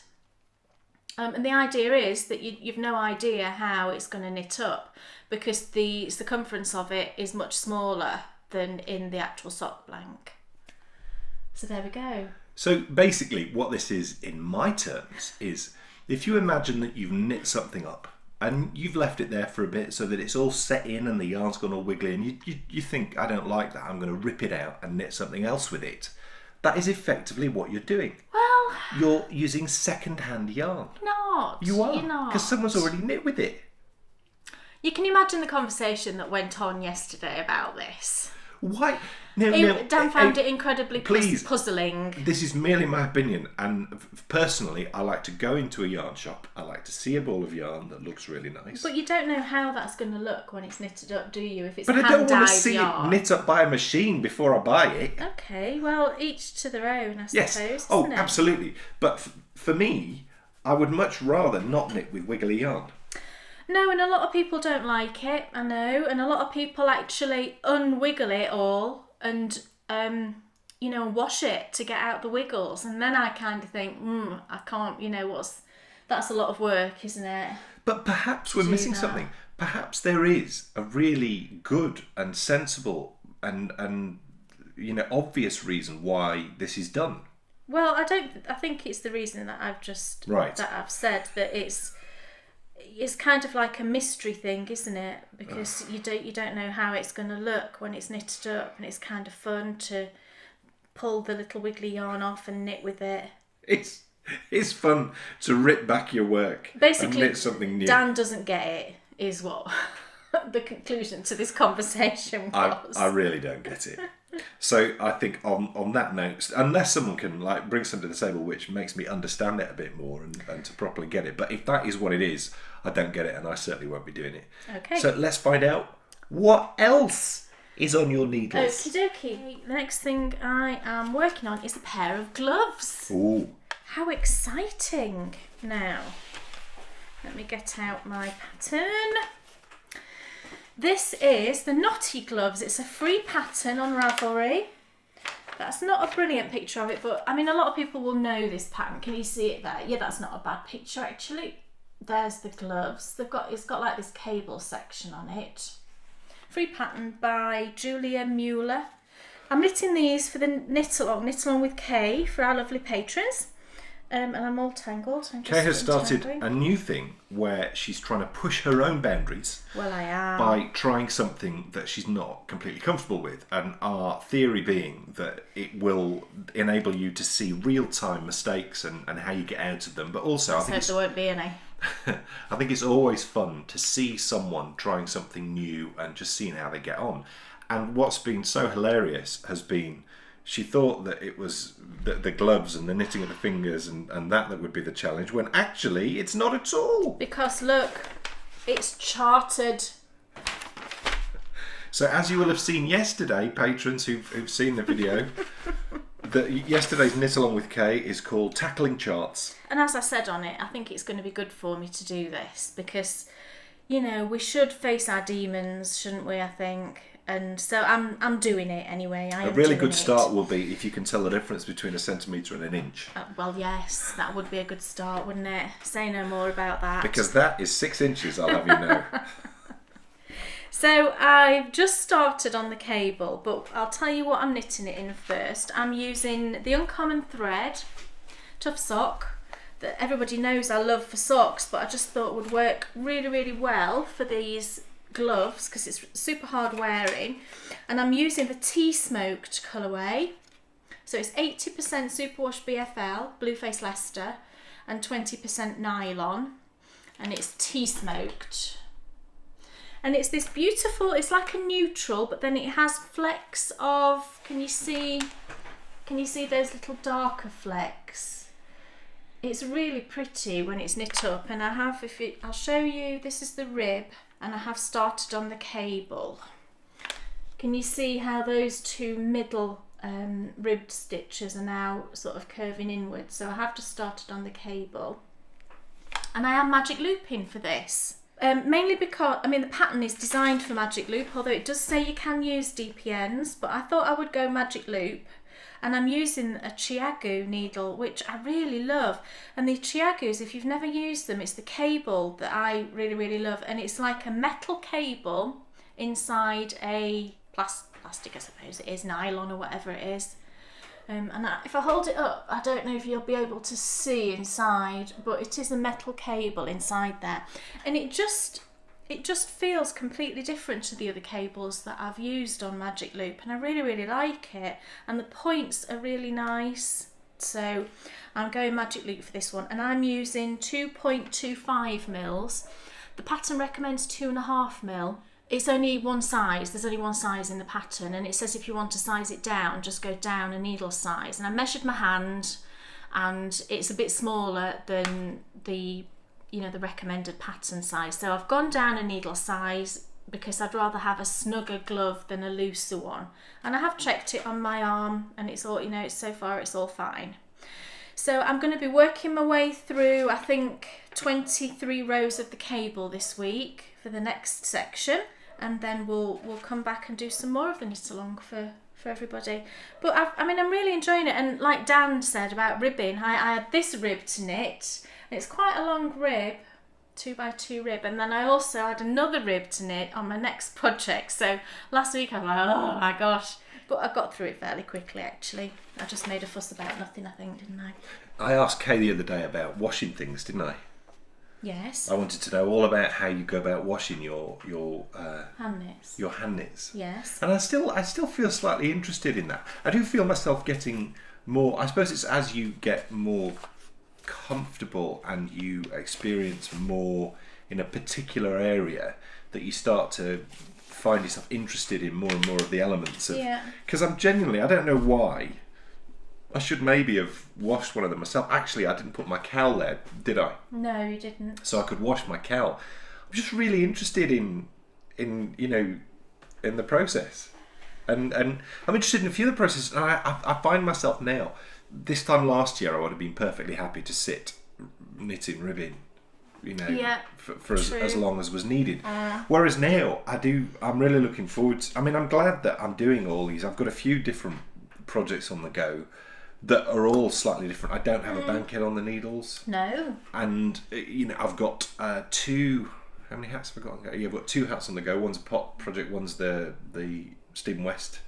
S2: And the idea is that you've no idea how it's going to knit up because the circumference of it is much smaller than in the actual sock blank. So there we go.
S1: So basically what this is in my terms is, if you imagine that you've knit something up and you've left it there for a bit so that it's all set in and the yarn's gone all wiggly, and you think, I don't like that, I'm going to rip it out and knit something else with it. That is effectively what you're doing.
S2: Well,
S1: you're using second-hand yarn.
S2: Not.
S1: You are.
S2: You're not.
S1: Because someone's already knit with it.
S2: You can imagine the conversation that went on yesterday about this.
S1: Why?
S2: Dan found it incredibly puzzling.
S1: This is merely my opinion, and personally, I like to go into a yarn shop. I like to see a ball of yarn that looks really nice.
S2: But you don't know how that's going to look when it's knitted up, do you? If it's
S1: but I don't want to see
S2: yarn.
S1: it knit up by a machine before I buy it.
S2: Okay, well, each to their own, I suppose.
S1: Yes.
S2: Isn't it?
S1: Absolutely. But for me, I would much rather not knit with wiggly yarn.
S2: No, and a lot of people don't like it, I know, and a lot of people actually unwiggle it all and wash it to get out the wiggles, and then I kind of think, I can't, that's a lot of work, isn't it?
S1: But perhaps we're missing something. Perhaps there is a really good and sensible and obvious reason why this is done.
S2: Well, I think it's the reason that I've just that I've said, that it's kind of like a mystery thing, isn't it? Because you don't know how it's going to look when it's knitted up, and it's kind of fun to pull the little wiggly yarn off and knit with it.
S1: It's fun to rip back your work
S2: Basically,
S1: and knit something new.
S2: Dan doesn't get it, is what the conclusion to this conversation was.
S1: I really don't get it. So I think on that note, unless someone can bring something to the table which makes me understand it a bit more and to properly get it, but if that is what it is, I don't get it, and I certainly won't be doing it.
S2: Okay.
S1: So let's find out what else is on your needles.
S2: Okie dokie. The next thing I am working on is a pair of gloves.
S1: Ooh.
S2: How exciting. Now, let me get out my pattern. This is the Knotty Gloves. It's a free pattern on Ravelry. That's not a brilliant picture of it, but I mean, a lot of people will know this pattern. Can you see it there? Yeah, that's not a bad picture actually. There's the gloves. It's got like this cable section on it. Free pattern by Julia Mueller. I'm knitting these for the knit along with Kay for our lovely patrons. And I'm all tangled.
S1: Kay has started a new thing where she's trying to push her own boundaries.
S2: Well, I am.
S1: By trying something that she's not completely comfortable with. And our theory being that it will enable you to see real-time mistakes and how you get out of them. But also, I think
S2: there won't be any.
S1: I think it's always fun to see someone trying something new and just seeing how they get on. And what's been so hilarious has been, she thought that it was the gloves and the knitting of the fingers and that would be the challenge, when actually it's not at all.
S2: Because look, it's charted.
S1: So as you will have seen yesterday, patrons who've seen the video, yesterday's knit along with Kay is called Tackling Charts.
S2: And as I said on it, I think it's going to be good for me to do this because, we should face our demons, shouldn't we, I think? And so I'm doing it anyway.
S1: A really good start will be if you can tell the difference between a centimetre and an inch.
S2: Well, yes, that would be a good start, wouldn't it? Say no more about that.
S1: Because that is 6 inches, I'll have you know.
S2: So I've just started on the cable, but I'll tell you what I'm knitting it in first. I'm using the Uncommon Thread Tough Sock that everybody knows I love for socks, but I just thought would work really, really well for these gloves because it's super hard wearing. And I'm using the Tea Smoked colourway. So it's 80% Superwash BFL, Blueface Leicester, and 20% nylon. And it's Tea Smoked. And it's this beautiful, it's like a neutral, but then it has flecks of, can you see those little darker flecks? It's really pretty when it's knit up, and I'll show you, this is the rib, and I have started on the cable. Can you see how those two middle ribbed stitches are now sort of curving inwards, so I have just started on the cable. And I am magic looping for this. Mainly because, I mean, the pattern is designed for magic loop, although it does say you can use DPNs, but I thought I would go magic loop. And I'm using a Chiagu needle, which I really love. And the Chiagus, if you've never used them, it's the cable that I really, really love. And it's like a metal cable inside a plastic, I suppose it is, nylon or whatever it is. If I hold it up, I don't know if you'll be able to see inside, but it is a metal cable inside there. And it just feels completely different to the other cables that I've used on Magic Loop, and I really, really like it. And the points are really nice. So I'm going Magic Loop for this one, and I'm using 2.25 mils. The pattern recommends 2.5 mil. It's only one size, there's only one size in the pattern, and it says if you want to size it down, just go down a needle size. And I measured my hand, and it's a bit smaller than the recommended pattern size. So I've gone down a needle size because I'd rather have a snugger glove than a looser one. And I have checked it on my arm, and it's all, so far it's all fine. So I'm going to be working my way through, I think, 23 rows of the cable this week for the next section, and then we'll come back and do some more of the knit along for everybody. But I'm really enjoying it, and like Dan said about ribbing, I had this rib to knit, and it's quite a long rib, 2x2 rib, and then I also had another rib to knit on my next project. So last week I was like, oh my gosh, but I got through it fairly quickly actually. I just made a fuss about nothing, I think, didn't I?
S1: I asked Kay the other day about washing things, didn't I?
S2: Yes.
S1: I wanted to know all about how you go about washing your
S2: hand knits.
S1: Your hand knits.
S2: Yes.
S1: And I still feel slightly interested in that. I do feel myself getting more. I suppose it's as you get more comfortable and you experience more in a particular area that you start to find yourself interested in more and more of the elements of.
S2: Yeah.
S1: Because I don't know why. I should maybe have washed one of them myself. Actually, I didn't put my cowl there, did I?
S2: No, you didn't.
S1: So I could wash my cowl. I'm just really interested in the process, and I'm interested in a few of the processes. And I find myself now. This time last year, I would have been perfectly happy to sit knitting, ribbing, for as long as was needed. Whereas now, I'm really looking forward to. I mean, I'm glad that I'm doing all these. I've got a few different projects on the go that are all slightly different. I don't have a bankhead on the needles.
S2: No.
S1: And I've got two. How many hats have I got on the go? Yeah, I've got 2 hats on the go. One's a pot project. One's the Stephen West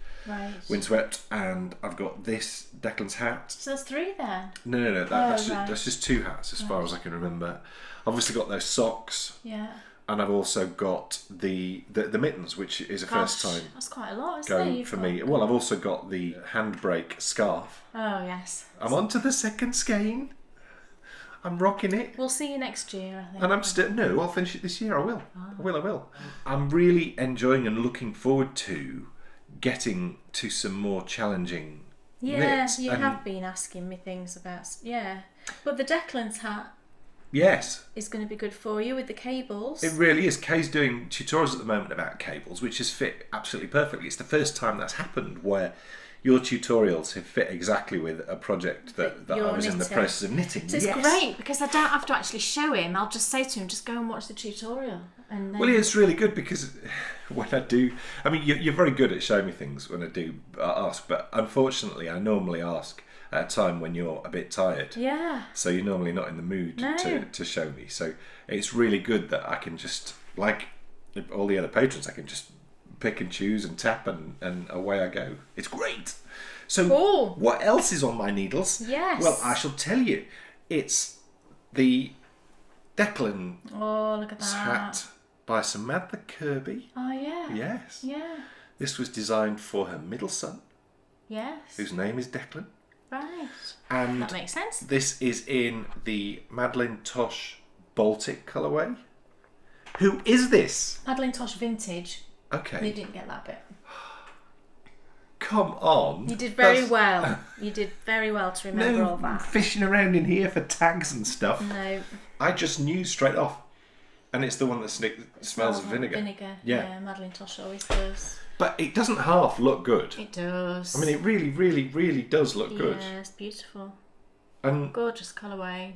S1: Windswept, and I've got this Declan's hat.
S2: So there's 3 then.
S1: No. That's just 2 hats as far as I can remember. I've obviously got those socks.
S2: Yeah.
S1: And I've also got the mittens, which is a first time.
S2: That's quite a lot, isn't it?
S1: For me. Well, I've also got the handbrake scarf.
S2: Oh yes.
S1: I'm on to the second skein. I'm rocking it.
S2: We'll see you next year, I think.
S1: And I'm still I'll finish it this year. I will. I will. I'm really enjoying and looking forward to getting to some more challenging knits.
S2: You have been asking me things about but the Declan's hat.
S1: Yes.
S2: Is going to be good for you with the cables.
S1: It really is. Kay's doing tutorials at the moment about cables, which has fit absolutely perfectly. It's the first time that's happened where your tutorials have fit exactly with a project that I was in the process of knitting.
S2: So it's great because I don't have to actually show him. I'll just say to him, just go and watch the tutorial. And then... Well,
S1: it's really good because when I do... I mean, you're very good at showing me things when I do ask, but unfortunately I normally ask at a time when you're a bit tired.
S2: Yeah.
S1: So you're normally not in the mood to show me. So it's really good that I can just, like all the other patrons, I can just pick and choose and tap and away I go. It's great. So
S2: cool.
S1: What else is on my needles?
S2: Yes.
S1: Well, I shall tell you. It's the Declan
S2: look at that.
S1: hat by Samantha Kirby.
S2: Oh, yeah.
S1: Yes.
S2: Yeah.
S1: This was designed for her middle son.
S2: Yes.
S1: Whose name is Declan.
S2: Right.
S1: And
S2: that makes sense.
S1: This is in the Madeline Tosh Baltic colourway. Who is this?
S2: Madeline Tosh Vintage.
S1: Okay.
S2: You didn't get that bit.
S1: Come on.
S2: You did very well. You did very well to remember all that.
S1: Fishing around in here for tags and stuff.
S2: No.
S1: I just knew straight off. And it's the one that smells of vinegar.
S2: Yeah, Madeline Tosh always does.
S1: But it doesn't half look good.
S2: It does.
S1: I mean, it really, really, really does look good.
S2: Yeah, it's beautiful.
S1: And
S2: gorgeous colourway.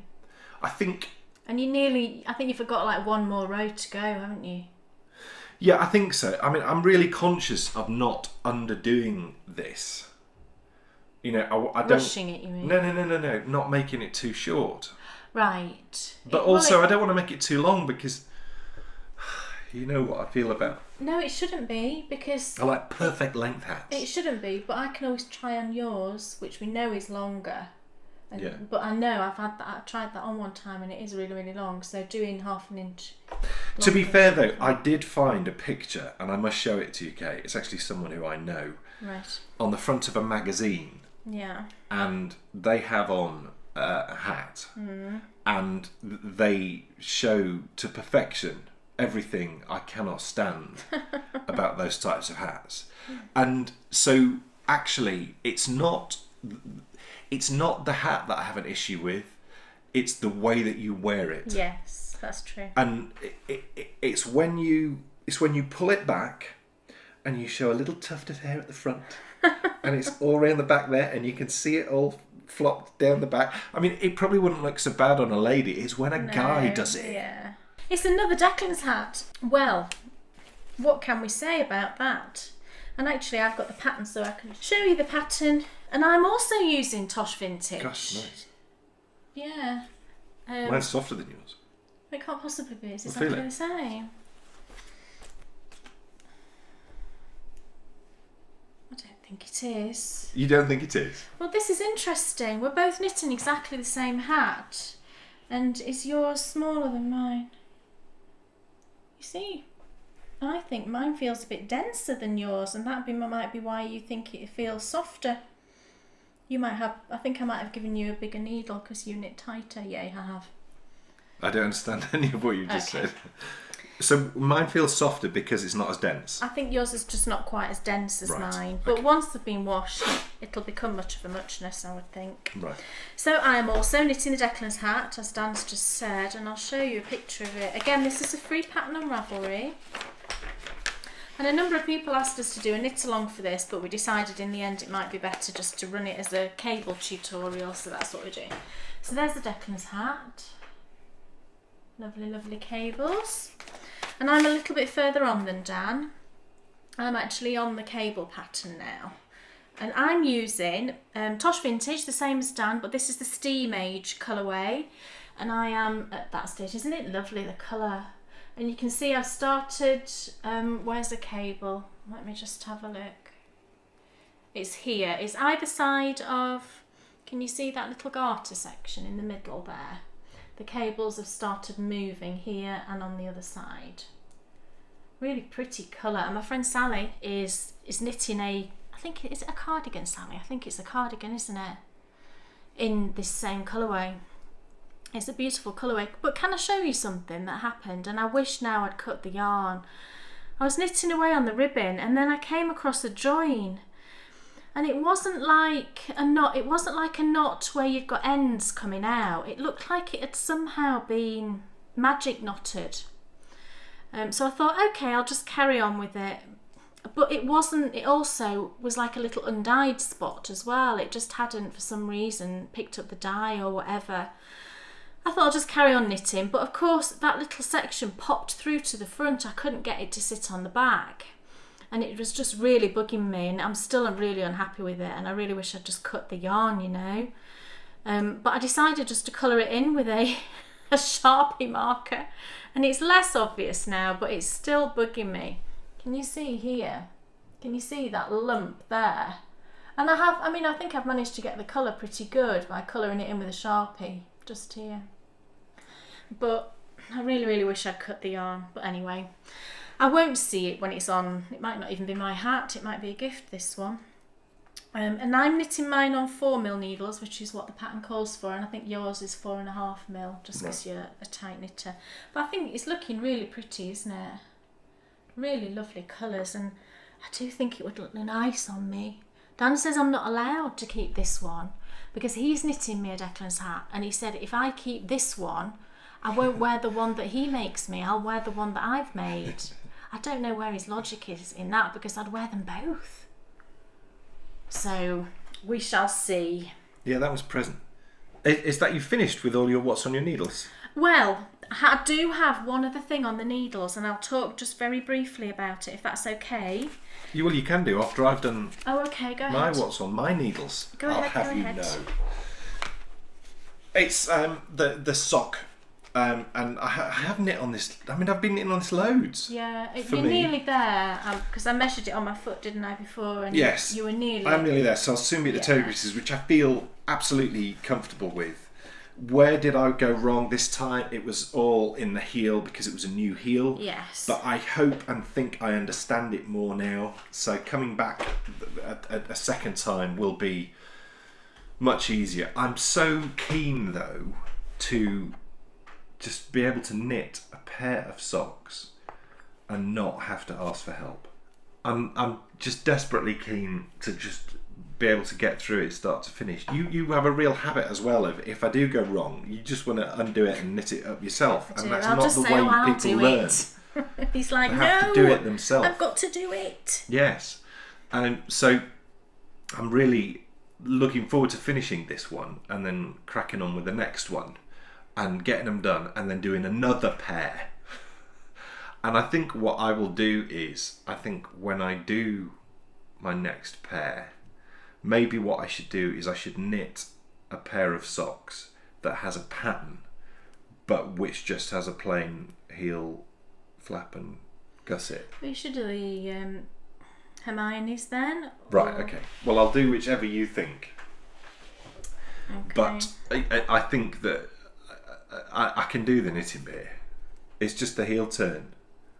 S1: I think...
S2: And I think you forgot like one more row to go, haven't you?
S1: Yeah, I think so. I mean, I'm really conscious of not underdoing this. You know, I don't...
S2: Rushing it, you mean?
S1: No. Not making it too short.
S2: Right.
S1: But also, I don't want to make it too long because... You know what I feel about...
S2: No, it shouldn't be, because...
S1: I like perfect length hats.
S2: It shouldn't be, but I can always try on yours, which we know is longer.
S1: Yeah.
S2: But I know I've tried that on one time and it is really, really long, so doing half an inch...
S1: To be fair though, I did find a picture, and I must show it to you, Kay. It's actually someone who I know.
S2: Right.
S1: On the front of a magazine.
S2: Yeah.
S1: And they have on a hat. And they show to perfection everything I cannot stand about those types of hats. And so actually it's not the hat that I have an issue with, it's the way that you wear it.
S2: Yes, that's true.
S1: And it's when you pull it back and you show a little tuft of hair at the front and it's all around the back there and you can see it all flopped down the back. I mean, it probably wouldn't look so bad on a lady. It's when a guy does it.
S2: Yeah. It's another Declan's hat. Well, what can we say about that? And actually I've got the pattern so I can show you the pattern. And I'm also using Tosh Vintage.
S1: Gosh, nice.
S2: Yeah.
S1: Mine's softer than yours.
S2: It can't possibly be. It's
S1: Feel
S2: exactly
S1: it.
S2: the same. I don't think it is.
S1: You don't think it is?
S2: Well, this is interesting. We're both knitting exactly the same hat. And is yours smaller than mine? You see, I think mine feels a bit denser than yours, and that might be why you think it feels softer. You might have, I think I might have given you a bigger needle because you knit tighter. Yeah, you have.
S1: I don't understand any of what you just said. So mine feels softer because it's not as dense.
S2: I think yours is just not quite as dense as
S1: Right,
S2: mine. But
S1: okay.
S2: once they've been washed, it'll become much of a muchness, I would think.
S1: Right.
S2: So I am also knitting the Declan's hat, as Dan's just said, and I'll show you a picture of it. Again, this is a free pattern on Ravelry. And a number of people asked us to do a knit along for this, but we decided in the end it might be better just to run it as a cable tutorial, so that's what we're doing. So there's the Declan's hat. Lovely, lovely cables. And I'm a little bit further on than Dan. I'm actually on the cable pattern now. And I'm using Tosh Vintage, the same as Dan, but this is the Steam Age colourway. And I am at that stage. Isn't it lovely, the colour? And you can see I've started, where's the cable? Let me just have a look. It's here. It's either side of, can you see that little garter section in the middle there? The cables have started moving here and on the other side. Really pretty colour. And my friend Sally is knitting is it a cardigan, Sally? I think it's a cardigan, isn't it? In this same colourway. It's a beautiful colourway. But can I show you something that happened? And I wish now I'd cut the yarn. I was knitting away on the ribbon and then I came across a join. And it wasn't like a knot. It wasn't like a knot where you've got ends coming out. It looked like it had somehow been magic knotted. So I thought, okay, I'll just carry on with it. But it wasn't. It also was like a little undyed spot as well. It just hadn't, for some reason, picked up the dye or whatever. I thought I'll just carry on knitting. But of course, that little section popped through to the front. I couldn't get it to sit on the back. And it was just really bugging me, and I'm still really unhappy with it, and I really wish I'd just cut the yarn, you know. But I decided just to colour it in with a Sharpie marker, and it's less obvious now, but it's still bugging me. Can you see here? Can you see that lump there? And I think I've managed to get the colour pretty good by colouring it in with a Sharpie, just here. But I really, really wish I'd cut the yarn, but anyway. I won't see it when it's on. It might not even be my hat. It might be a gift, this one. And I'm knitting mine on 4mm needles, which is what the pattern calls for. And I think yours is 4.5mm, just because you're a tight knitter. But I think it's looking really pretty, isn't it? Really lovely colours. And I do think it would look nice on me. Dan says I'm not allowed to keep this one because he's knitting me a Declan's hat. And he said if I keep this one, I won't wear the one that he makes me. I'll wear the one that I've made. I don't know where his logic is in that, because I'd wear them both. So we shall see.
S1: Yeah, that was present. Is that you finished with all your what's on your needles?
S2: Well, I do have one other thing on the needles, and I'll talk just very briefly about it, if that's okay.
S1: You can do after I've done
S2: Oh, okay, go
S1: my
S2: ahead.
S1: what's on my needles.
S2: Go
S1: I'll
S2: ahead,
S1: have
S2: go
S1: you
S2: ahead.
S1: know. It's the sock. And I have knit on this. I mean, I've been knitting on this loads.
S2: Yeah,
S1: for
S2: you're
S1: me.
S2: nearly there, because I measured it on my foot, didn't I, before? And
S1: Yes.
S2: you were nearly.
S1: I'm nearly there, so I'll soon be at the toe creases, which I feel absolutely comfortable with. Where did I go wrong this time? It was all in the heel, because it was a new heel.
S2: Yes.
S1: But I hope and think I understand it more now. So coming back a second time will be much easier. I'm so keen, though, to just be able to knit a pair of socks and not have to ask for help. I'm just desperately keen to just be able to get through it start to finish. You have a real habit as well of, if I do go wrong, you just want to undo it and knit it up yourself, and that's not the way people learn.
S2: He's like,
S1: They
S2: no,
S1: have to do it themselves.
S2: I've got to do it.
S1: Yes, and so I'm really looking forward to finishing this one and then cracking on with the next one and getting them done, and then doing another pair. And I think what I will do is, I think when I do my next pair, maybe what I should do is I should knit a pair of socks that has a pattern, but which just has a plain heel flap and gusset.
S2: We should do the Hermione's then.
S1: Right,
S2: or-
S1: okay. Well, I'll do whichever you think.
S2: Okay.
S1: But I think that I can do the knitting bit. It's just the heel turn.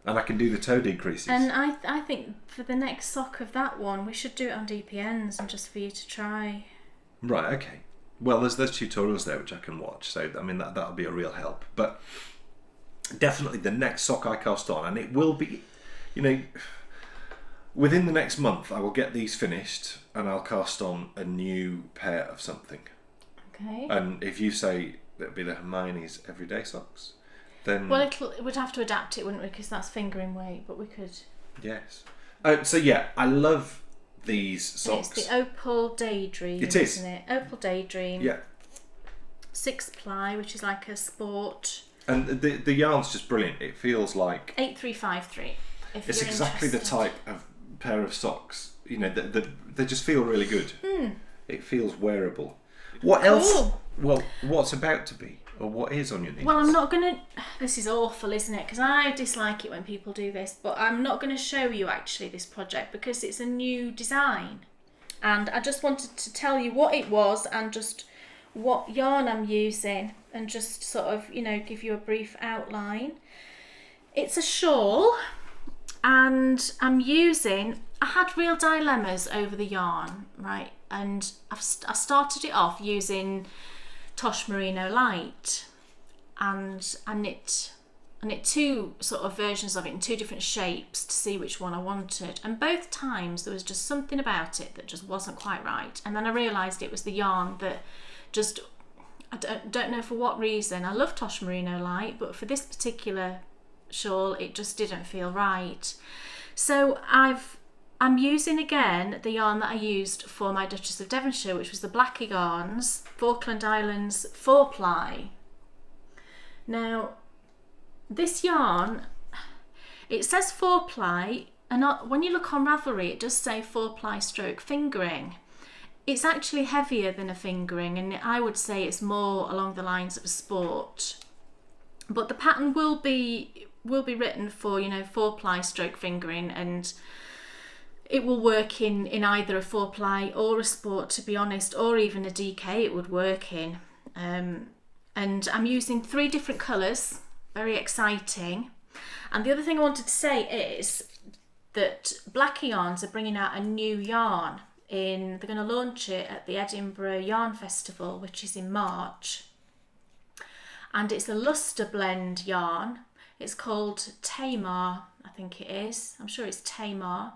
S1: And I can do the toe decreases.
S2: And I think for the next sock of that one, we should do it on DPNs and just for you to try.
S1: Right, okay. Well, there's tutorials there which I can watch. So, I mean, that'll be a real help. But definitely the next sock I cast on, and it will be, within the next month, I will get these finished and I'll cast on a new pair of something.
S2: Okay.
S1: And if you say it'll be the Hermione's everyday socks, then...
S2: Well, we'd have to adapt it, wouldn't we? Because that's fingering weight, but we could...
S1: Yes. So yeah, I love these socks.
S2: It's the Opal Daydream,
S1: It is.
S2: isn't it? Opal Daydream.
S1: Yeah.
S2: 6 ply, which is like a sport.
S1: And the yarn's just brilliant. It feels like...
S2: 8353.
S1: It's exactly the type of pair of socks. They just feel really good. It feels wearable. What else?
S2: Cool.
S1: Well, what's about to be? Or what is on your needles?
S2: Well, I'm not going to... This is awful, isn't it? Because I dislike it when people do this. But I'm not going to show you, actually, this project because it's a new design. And I just wanted to tell you what it was and just what yarn I'm using. And just sort of, give you a brief outline. It's a shawl. And I'm using... I had real dilemmas over the yarn, right? And I started it off using Tosh Merino Light, and I knit 2 sort of versions of it in 2 different shapes to see which one I wanted, and both times there was just something about it that just wasn't quite right. And then I realised it was the yarn that just, I don't know for what reason. I love Tosh Merino Light, but for this particular shawl it just didn't feel right. So I'm using again the yarn that I used for my Duchess of Devonshire, which was the Blacky Yarns, Falkland Islands 4 ply. Now, this yarn, it says 4 ply, and when you look on Ravelry, it does say 4 ply stroke fingering. It's actually heavier than a fingering, and I would say it's more along the lines of a sport. But the pattern will be written for 4 ply stroke fingering, and it will work in either a 4 ply or a sport, to be honest, or even a DK it would work in. And I'm using 3 different colours, very exciting. And the other thing I wanted to say is that Blacky Yarns are bringing out a new yarn. They're going to launch it at the Edinburgh Yarn Festival, which is in March. And it's a luster blend yarn. It's called Tamar, I think it is. I'm sure it's Tamar.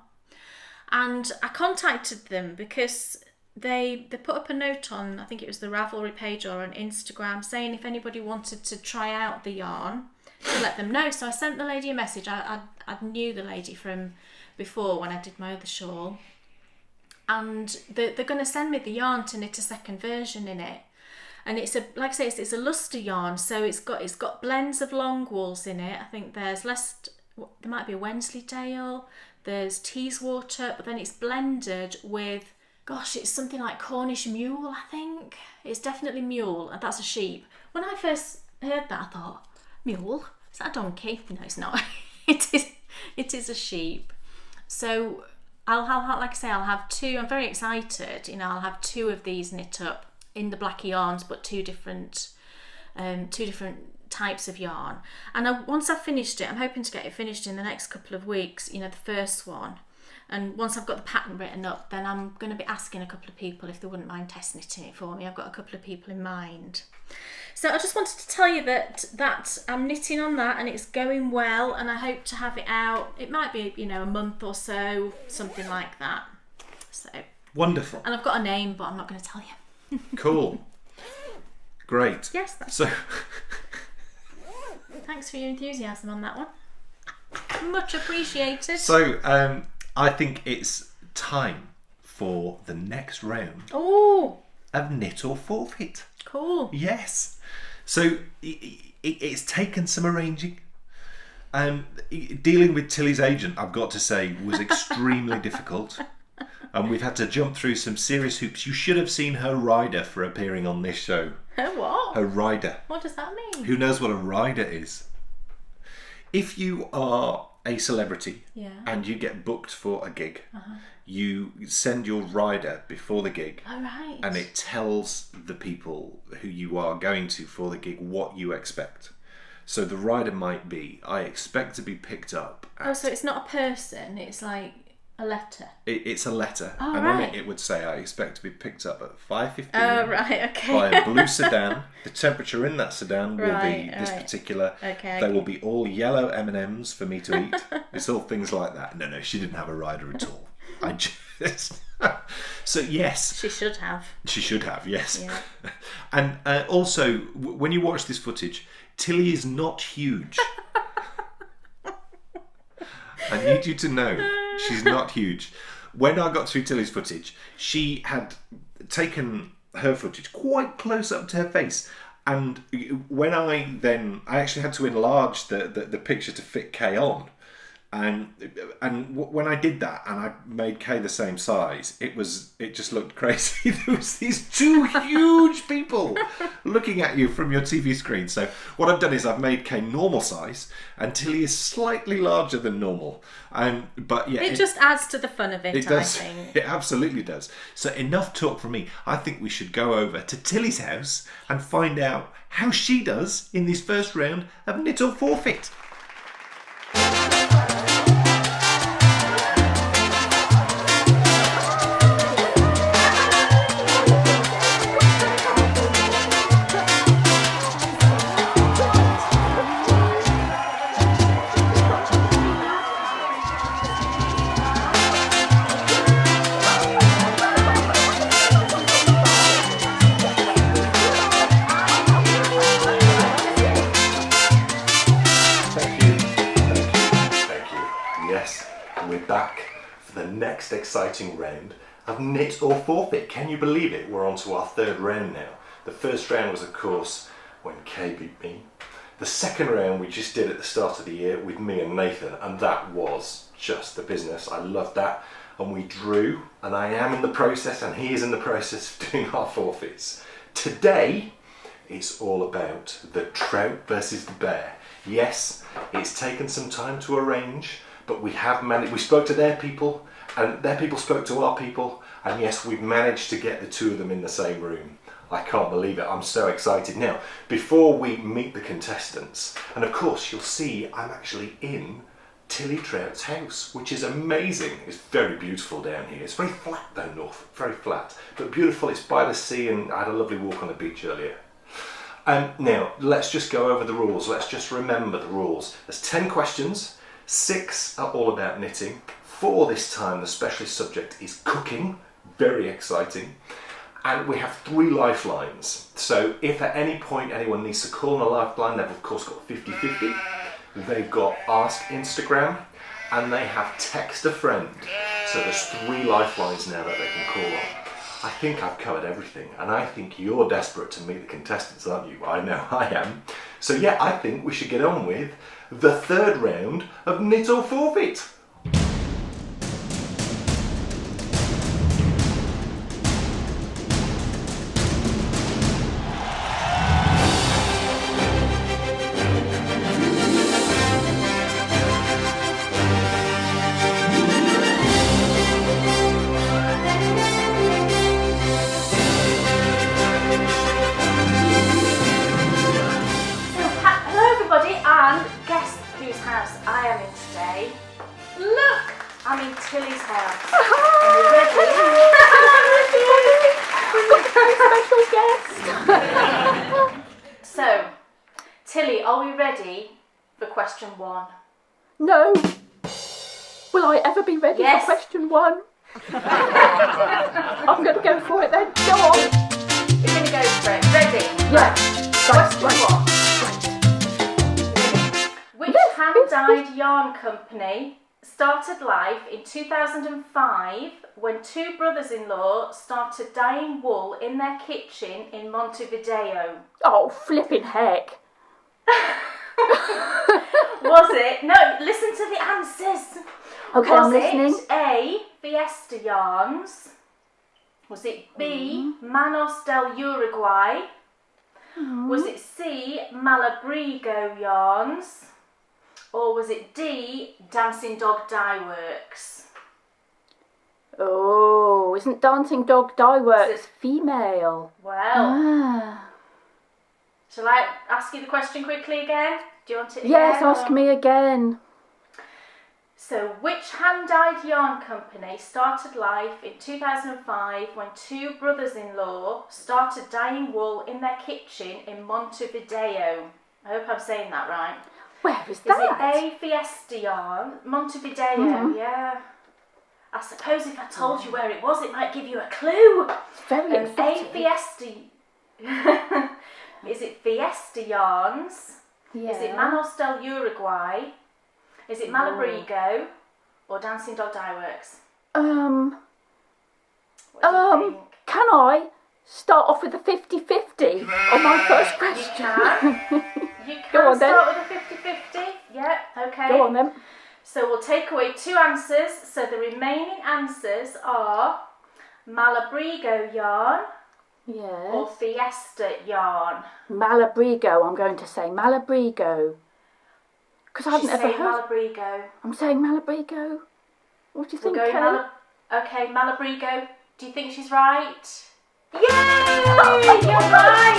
S2: And I contacted them because they put up a note on, I think it was the Ravelry page or on Instagram, saying if anybody wanted to try out the yarn, to let them know. So I sent the lady a message. I knew the lady from before when I did my other shawl, and they're going to send me the yarn to knit a second version in it. And it's a, like I say, it's a luster yarn, so it's got blends of long wools in it. I think there might be a Wensleydale, there's Teeswater, but then it's blended with, gosh, it's something like Cornish mule, I think. It's definitely mule, and that's a sheep. When I first heard that, I thought, mule? Is that a donkey? No, it's not. It is a sheep. So I'll have two. I'm very excited. I'll have two of these knit up in the black yarns, but two different types of yarn. And once I've finished it, I'm hoping to get it finished in the next couple of weeks. The first one. And once I've got the pattern written up, then I'm going to be asking a couple of people if they wouldn't mind test knitting it for me. I've got a couple of people in mind. So I just wanted to tell you that I'm knitting on that, and it's going well, and I hope to have it out. It might be, a month or so, something like that. So
S1: wonderful.
S2: And I've got a name, but I'm not going to tell you.
S1: Cool. Great.
S2: Yes. So thanks for your enthusiasm on that one. Much appreciated.
S1: So I think it's time for the next round of Knit or Forfeit.
S2: Cool.
S1: Yes. So it's taken some arranging. Dealing with Tilly's agent, I've got to say, was extremely difficult. And we've had to jump through some serious hoops. You should have seen her rider for appearing on this show.
S2: Her what?
S1: Her rider.
S2: What does that mean?
S1: Who knows what a rider is? If you are a celebrity and you get booked for a gig, you send your rider before the gig.
S2: Oh, right.
S1: And it tells the people who you are going to for the gig what you expect. So the rider might be, I expect to be picked up at...
S2: so it's not a person, it's like a letter.
S1: It's a letter.
S2: Oh,
S1: and
S2: right.
S1: on it would say, I expect to be picked up at 5:15
S2: Oh, right, okay.
S1: by a blue sedan. The temperature in that sedan will be this particular.
S2: Okay.
S1: There will be all yellow M&Ms for me to eat. It's all things like that. No, she didn't have a rider at all. I just... So, yes.
S2: She should have.
S1: She should have, yes.
S2: Yeah.
S1: And also, when you watch this footage, Tilly is not huge. I need you to know she's not huge. When I got through Tilly's footage, she had taken her footage quite close up to her face. And when I actually had to enlarge the picture to fit Kay on. And when I did that and I made Kay the same size, it just looked crazy. There was these two huge people looking at you from your TV screen. So what I've done is I've made Kay normal size, and Tilly is slightly larger than normal. But yeah,
S2: it just adds to the fun of it.
S1: It does.
S2: I think.
S1: It absolutely does. So enough talk from me. I think we should go over to Tilly's house and find out how she does in this first round of Knit or Forfeit. Exciting round of Knit or Forfeit. Can you believe it? We're on to our third round now. The first round was, of course, when Kay beat me. The second round we just did at the start of the year with me and Nathan, and that was just the business. I loved that. And we drew, and I am in the process, and he is in the process of doing our forfeits. Today, it's all about the trout versus the bear. Yes, it's taken some time to arrange, but we have managed. We spoke to their people, and their people spoke to our people, and yes, we've managed to get the two of them in the same room. I can't believe it. I'm so excited. Now, before we meet the contestants, and of course you'll see I'm actually in Tilly Trout's house, which is amazing. It's very beautiful down here. It's very flat down north, very flat, but beautiful. It's by the sea, and I had a lovely walk on the beach earlier. Now, let's just go over the rules. Let's just remember the rules. There's 10 questions. 6 are all about knitting. 4 this time, the specialist subject is cooking. Very exciting. And we have 3 lifelines. So if at any point anyone needs to call on a lifeline, they've of course got 50/50. They've got Ask Instagram, and they have Text a Friend. So there's 3 lifelines now that they can call on. I think I've covered everything, and I think you're desperate to meet the contestants, aren't you? I know I am. So yeah, I think we should get on with the 3rd round of Knit or Forfeit.
S2: I'm in Tilly's house.
S3: Are you ready? Special guest.
S2: So, Tilly, are we ready for question 1?
S3: No. Will I ever be ready
S2: Yes.
S3: for question 1? I'm going to go for it then. Go on.
S2: You're going to go for it. Ready?
S3: Yeah.
S2: Question
S3: Right.
S2: 1. Which
S3: Yes,
S2: hand-dyed yarn company started life in 2005 when 2 brothers-in-law started dyeing wool in their kitchen in Montevideo?
S3: Oh, flipping heck.
S2: Was it? No, listen to the answers.
S3: Okay,
S2: Was
S3: I'm listening.
S2: it A, Fiesta Yarns? Was it B, Manos del Uruguay? Was it C, Malabrigo Yarns? Or was it D, Dancing Dog Dye Works?
S3: Oh, isn't Dancing Dog Dye Works female?
S2: Well, shall I ask you the question quickly again? Do you want it again?
S3: Yes, ask me again.
S2: So, which hand-dyed yarn company started life in 2005 when 2 brothers-in-law started dyeing wool in their kitchen in Montevideo? I hope I'm saying that right.
S3: Where is
S2: Is
S3: that?
S2: it A, Fiesta Yarn? Montevideo, yeah. I suppose if I told you where it was, it might give you a clue.
S3: It's very
S2: A,
S3: emphatic.
S2: Fiesta... Is it Fiesta Yarns?
S3: Yeah.
S2: Is it Manos del Uruguay? Is it Malabrigo? Or Dancing Dog Dye Works? What do you think?
S3: Can I start off with a 50-50 on my first question?
S2: You
S3: Go
S2: can
S3: on then.
S2: start with a 50-50. Yeah, okay.
S3: Go on then.
S2: So we'll take away 2 answers. So the remaining answers are Malabrigo yarn or
S3: Yes.
S2: Fiesta yarn.
S3: Malabrigo, I'm going to say Malabrigo. Because I haven't
S2: She's
S3: ever
S2: saying
S3: heard.
S2: Malabrigo.
S3: I'm saying Malabrigo. What do you
S2: We'll
S3: think,
S2: go
S3: Kay?
S2: Okay, Malabrigo. Do you think she's right? Yay! You're right!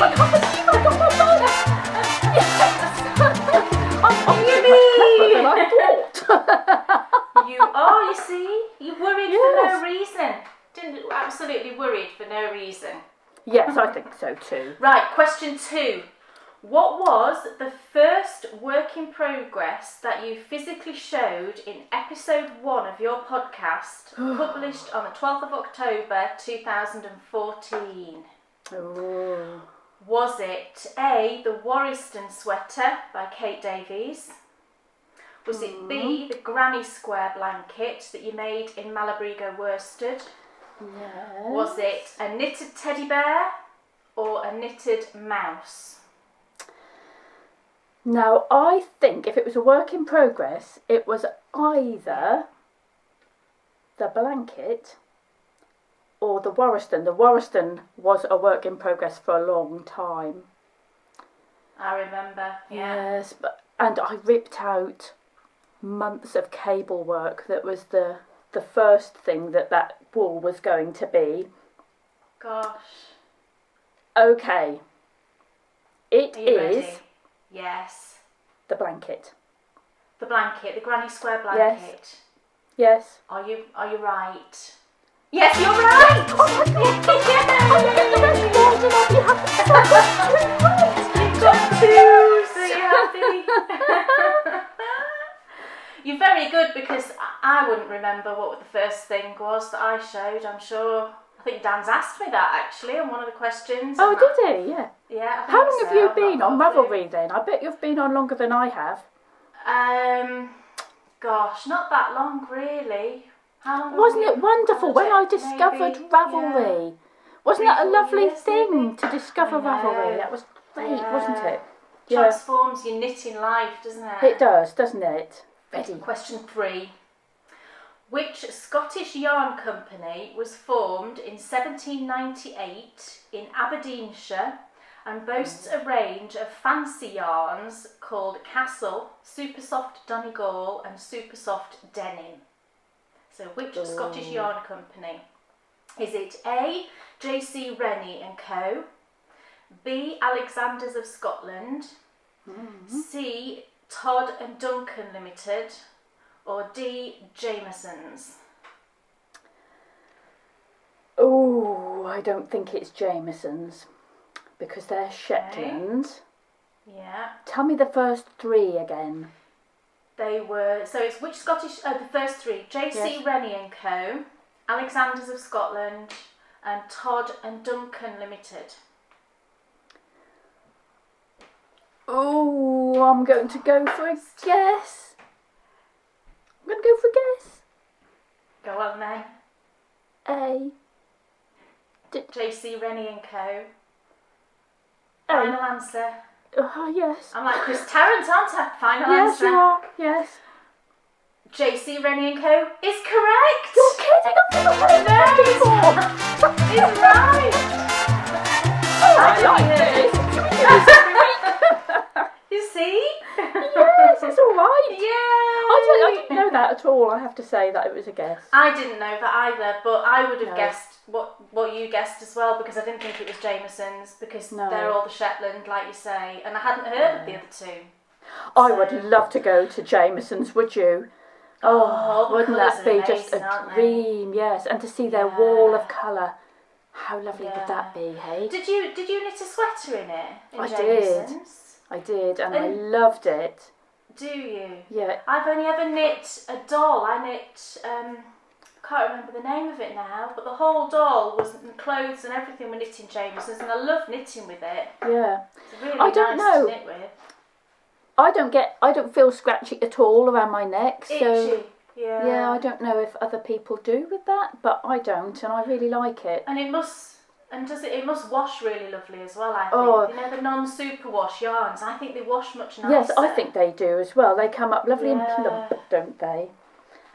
S3: I'm much cleverer than I thought.
S2: You are, you see. You worried for no reason. Absolutely worried for no reason.
S3: Yes, I think so too.
S2: Right, question 2. What was the first work in progress that you physically showed in episode 1 of your podcast, published on the 12th of October 2014?
S3: Oh.
S2: Was it A, the Warriston sweater by Kate Davies? Was it B, the granny square blanket that you made in Malabrigo worsted?
S3: Yes.
S2: Was it a knitted teddy bear or a knitted mouse?
S3: Now, I think if it was a work in progress, it was either the blanket or the Warriston. The Warriston was a work in progress for a long time.
S2: I remember, yeah.
S3: Yes, and I ripped out months of cable work that was the first thing that wool was going to be.
S2: Gosh.
S3: Okay. It
S2: Are you
S3: is
S2: ready? Yes.
S3: the blanket.
S2: The blanket, the granny square blanket.
S3: Yes.
S2: Are you right? Yes, you're right! You've got 2, so you're happy. You're very good because I wouldn't remember remember what the first thing was that I showed. I'm sure. I think Dan's asked me that actually on one of the questions.
S3: Oh, did he? Yeah.
S2: Yeah. I
S3: How
S2: think
S3: long
S2: so.
S3: have you
S2: I've
S3: been
S2: not
S3: on
S2: got a clue.
S3: Ravelry then? I bet you've been on longer than I have.
S2: Gosh, not that long really. How long have
S3: Wasn't
S2: you
S3: it wonderful when I
S2: maybe,
S3: discovered
S2: yeah,
S3: Ravelry? Wasn't that a
S2: 3-4
S3: lovely
S2: years,
S3: thing
S2: maybe?
S3: to discover
S2: I know.
S3: Ravelry? That was great, wasn't
S2: Yeah.
S3: it? Yeah.
S2: Transforms your knitting life, doesn't it?
S3: It does, doesn't it? Ready.
S2: Question 3. Which Scottish yarn company was formed in 1798 in Aberdeenshire and boasts a range of fancy yarns called Castle, Super Soft Donegal and Super Soft Denim? So which Scottish yarn company? Is it A, J.C. Rennie and Co, B, Alexanders of Scotland, C, Todd and Duncan Limited, or D, Jameson's?
S3: Oh, I don't think it's Jameson's because they're Shetland.
S2: Yeah.
S3: Tell me the first 3 again.
S2: They were, so it's which Scottish, the first 3, J.C.
S3: Yes.
S2: Rennie and Co, Alexanders of Scotland, and Todd and Duncan Limited.
S3: Oh, I'm going to go for a guess. I'm going to go for a guess.
S2: Go on then.
S3: A.
S2: J.C. Rennie and Co.
S3: A.
S2: Final answer.
S3: Oh, yes.
S2: I'm like Chris Tarrant, aren't I? Final
S3: Yes,
S2: answer.
S3: you are. Yes.
S2: J.C. Rennie and Co. is correct.
S3: You're kidding. I've never heard that before.
S2: It's right.
S3: Oh, I like this. Every week.
S2: You see?
S3: Yes, it's all right.
S2: Yeah.
S3: I didn't know that at all. I have to say that it was a guess.
S2: I didn't know that either, but I would have
S3: No.
S2: guessed what you guessed as well because I didn't think it was Jameson's because
S3: No.
S2: they're all the Shetland, like you say, and I hadn't heard of the other 2.
S3: I would love to go to Jameson's, would you? Oh,
S2: the
S3: wouldn't
S2: colours
S3: that
S2: are
S3: be just
S2: amazing,
S3: a
S2: aren't they?
S3: dream? Yes, and to see their
S2: Yeah.
S3: wall of colour. How lovely
S2: Yeah.
S3: would that be, hey?
S2: Did you knit a sweater in it? In
S3: I
S2: Jameson's?
S3: I did, and I
S2: And-
S3: loved it.
S2: Do you?
S3: Yeah.
S2: I've only ever knit a doll. I knit, can't remember the name of it now, but the whole doll was clothes and everything were knit in Jameson's, and I love knitting with it.
S3: Yeah.
S2: It's really
S3: I don't
S2: nice
S3: know.
S2: to knit with.
S3: I don't feel scratchy at all around my neck, so
S2: Itchy.
S3: yeah, I don't know if other people do with that, but I don't, and I really like it.
S2: And it must wash really lovely as well, I think.
S3: Oh.
S2: You know, the non-superwash yarns, I think they wash much nicer.
S3: Yes, I think they do as well. They come up lovely and
S2: Yeah.
S3: plump, don't they?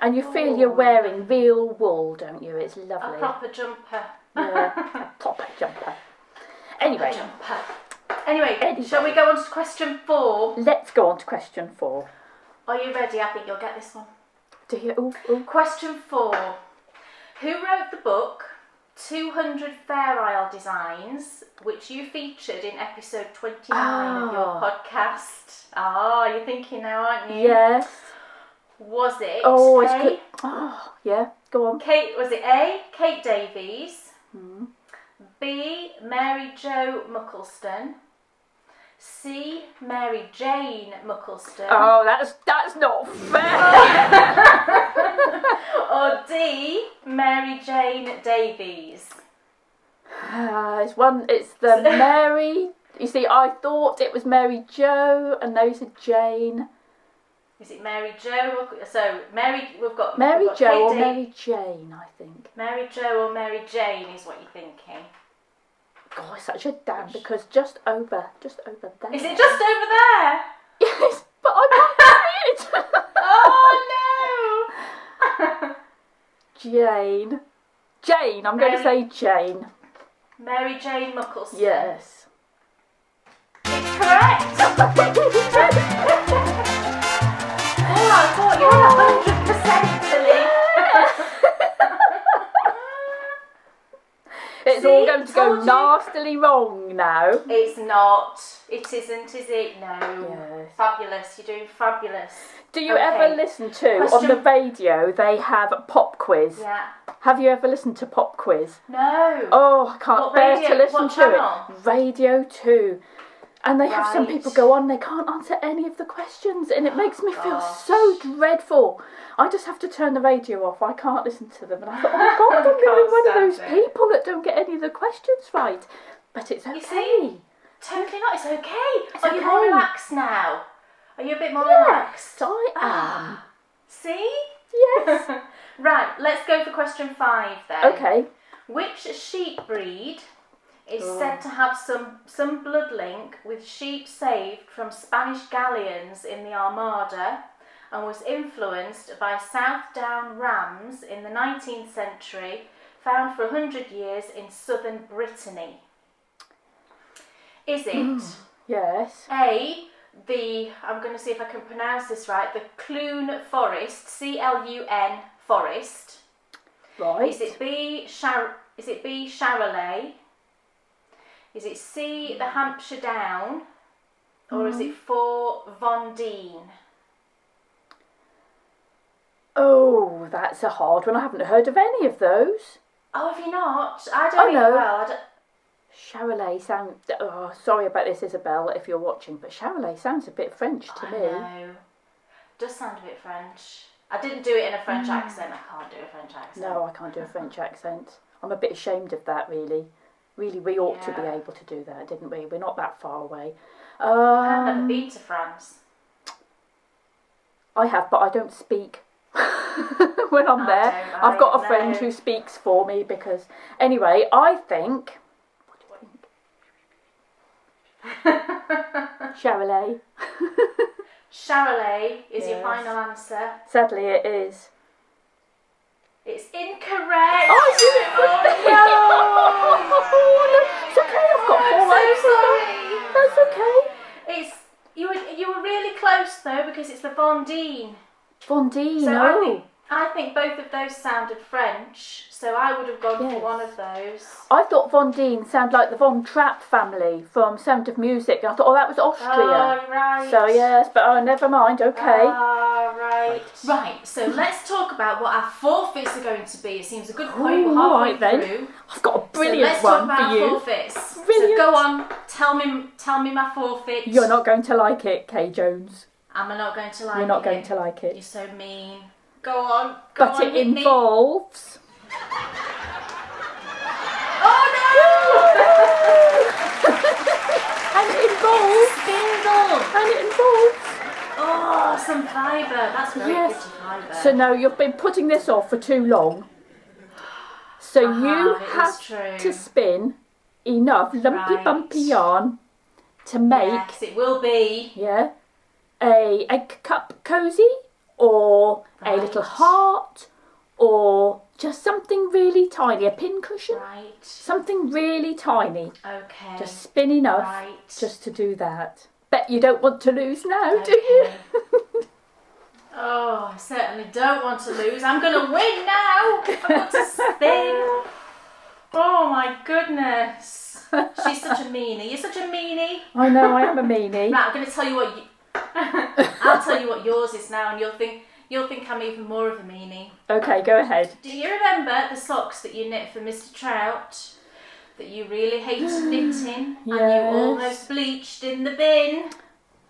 S3: And you feel
S2: Oh.
S3: you're wearing real wool, don't you? It's
S2: A
S3: lovely.
S2: proper jumper.
S3: Yeah, a proper jumper. Anyway,
S2: Anyway, shall we go on to question 4?
S3: let's go on to question 4.
S2: Are you ready? I think you'll get this one.
S3: Do you? Ooh.
S2: Question 4. Who wrote the book 200 Fair Isle Designs, which you featured in episode 29 of your podcast? You're thinking now, aren't you?
S3: Yes.
S2: Was it
S3: Oh, it's
S2: A?
S3: good. Oh, yeah. Go on.
S2: Was it A, Kate Davies, B, Mary Jo Muckleston, C, Mary Jane Muckleston,
S3: Oh, that's not fair.
S2: or D, Mary Jane Davies?
S3: It's the Mary. You see, I thought it was Mary Jo, and now you said Jane.
S2: Is it Mary Jo? So we've got
S3: Mary
S2: we've got
S3: Jo
S2: Kate
S3: or
S2: Da-
S3: Mary Jane, I think.
S2: Mary Jo or Mary Jane is what you're thinking.
S3: God, it's such a damn because just over there.
S2: Is it just over there?
S3: Yes, but I can't see it.
S2: Oh no!
S3: Jane. I'm going to say Jane.
S2: Mary Jane Muckleston.
S3: Yes.
S2: It's correct! Oh, I thought you were 100% Tilly.
S3: It's
S2: See,
S3: all going to go
S2: told you.
S3: nastily wrong now.
S2: It's not. It isn't, is it? No.
S3: Yes.
S2: Fabulous. You're doing fabulous.
S3: Do you
S2: Okay.
S3: ever listen to, on the radio, they have pop quiz.
S2: Yeah.
S3: Have you ever listened to pop quiz?
S2: No.
S3: Oh, I can't
S2: What
S3: bear
S2: radio-
S3: to listen
S2: what
S3: to
S2: channel?
S3: it. Radio 2. And they have some people go on, they can't answer any of the questions, and it makes me feel so dreadful. I just have to turn the radio off. I can't listen to them. And I thought, oh my God, I'm going to be one of those people that don't get any of the questions right. But it's okay.
S2: You see? Totally not. It's okay. Are you
S3: okay.
S2: more relaxed now? Are you a bit more relaxed?
S3: I am.
S2: See?
S3: Yes.
S2: Right, let's go for question 5 then.
S3: Okay.
S2: Which sheep breed is said to have some blood link with sheep saved from Spanish galleons in the Armada and was influenced by South Down rams in the 19th century, found for 100 years in southern Brittany? Is it
S3: Yes.
S2: A, I'm going to see if I can pronounce this right, the Clun Forest, C-L-U-N Forest?
S3: Right.
S2: Is it B, Charolais? Is it C, the Hampshire Down? Or is it 4, Von Deen?
S3: Oh, that's a hard one. I haven't heard of any of those.
S2: Oh, have you not? I don't
S3: no.
S2: Well,
S3: Charolais sound. Oh, sorry about this, Isabel, if you're watching, but Charolais sounds a bit French to me.
S2: I know. Does sound a bit French. I didn't do it in a French accent. I can't do a French accent.
S3: No, I can't do a French accent. I'm a bit ashamed of that, really. Really, we ought to be able to do that, didn't we? We're not that far away.
S2: I've never been to France.
S3: I have, but I don't speak when I'm there. I've got a friend who speaks for me because... Anyway, I think... What do you think? Charolais.
S2: Charolais is your final answer.
S3: Sadly, it is.
S2: It's incorrect.
S3: Oh, I knew it was no. It's okay, I've got 4
S2: so sorry.
S3: That's okay.
S2: It's you were really close though, because it's the Von Deen.
S3: Von Deen,
S2: So I think both of those sounded French, so I would have gone for one of those.
S3: I thought Von Deen sounded like the Von Trapp family from Sound of Music. I thought, oh, that was Austria.
S2: Oh, right.
S3: So yes, but never mind. Okay.
S2: Ah, right. Right. So let's talk about what our forfeits are going to be. It seems a good point. We're halfway through.
S3: I've got a brilliant
S2: so let's
S3: one
S2: talk about
S3: for you.
S2: Forfeits.
S3: Brilliant.
S2: So go on. Tell me my forfeit.
S3: You're not going to like it, Kay Jones.
S2: Am I not going to like it?
S3: You're not going to like it.
S2: You're so mean. Go on.
S3: But it involves.
S2: Oh no!
S3: And it involves.
S2: Spindle.
S3: And it involves.
S2: Oh, some fibre. That's very pretty fibre.
S3: So no, you've been putting this off for too long. So you have to spin enough lumpy bumpy yarn to make.
S2: Yes, it will be.
S3: Yeah. A egg cup cozy, or a little heart, or just something really tiny, a pin cushion.
S2: Right.
S3: Something really tiny.
S2: Okay.
S3: Just spin enough just to do that. Bet you don't want to lose now, do you?
S2: Oh, I certainly don't want to lose. I'm going to win now. I've got to spin. Oh my goodness. She's such a meanie. You're such a meanie.
S3: I know, I am a meanie.
S2: Right, I'm going to tell you what I'll tell you what yours is now, and you'll think I'm even more of a meanie.
S3: Okay, go ahead.
S2: Do you remember the socks that you knit for Mr. Trout that you really hated knitting and you almost bleached in the bin?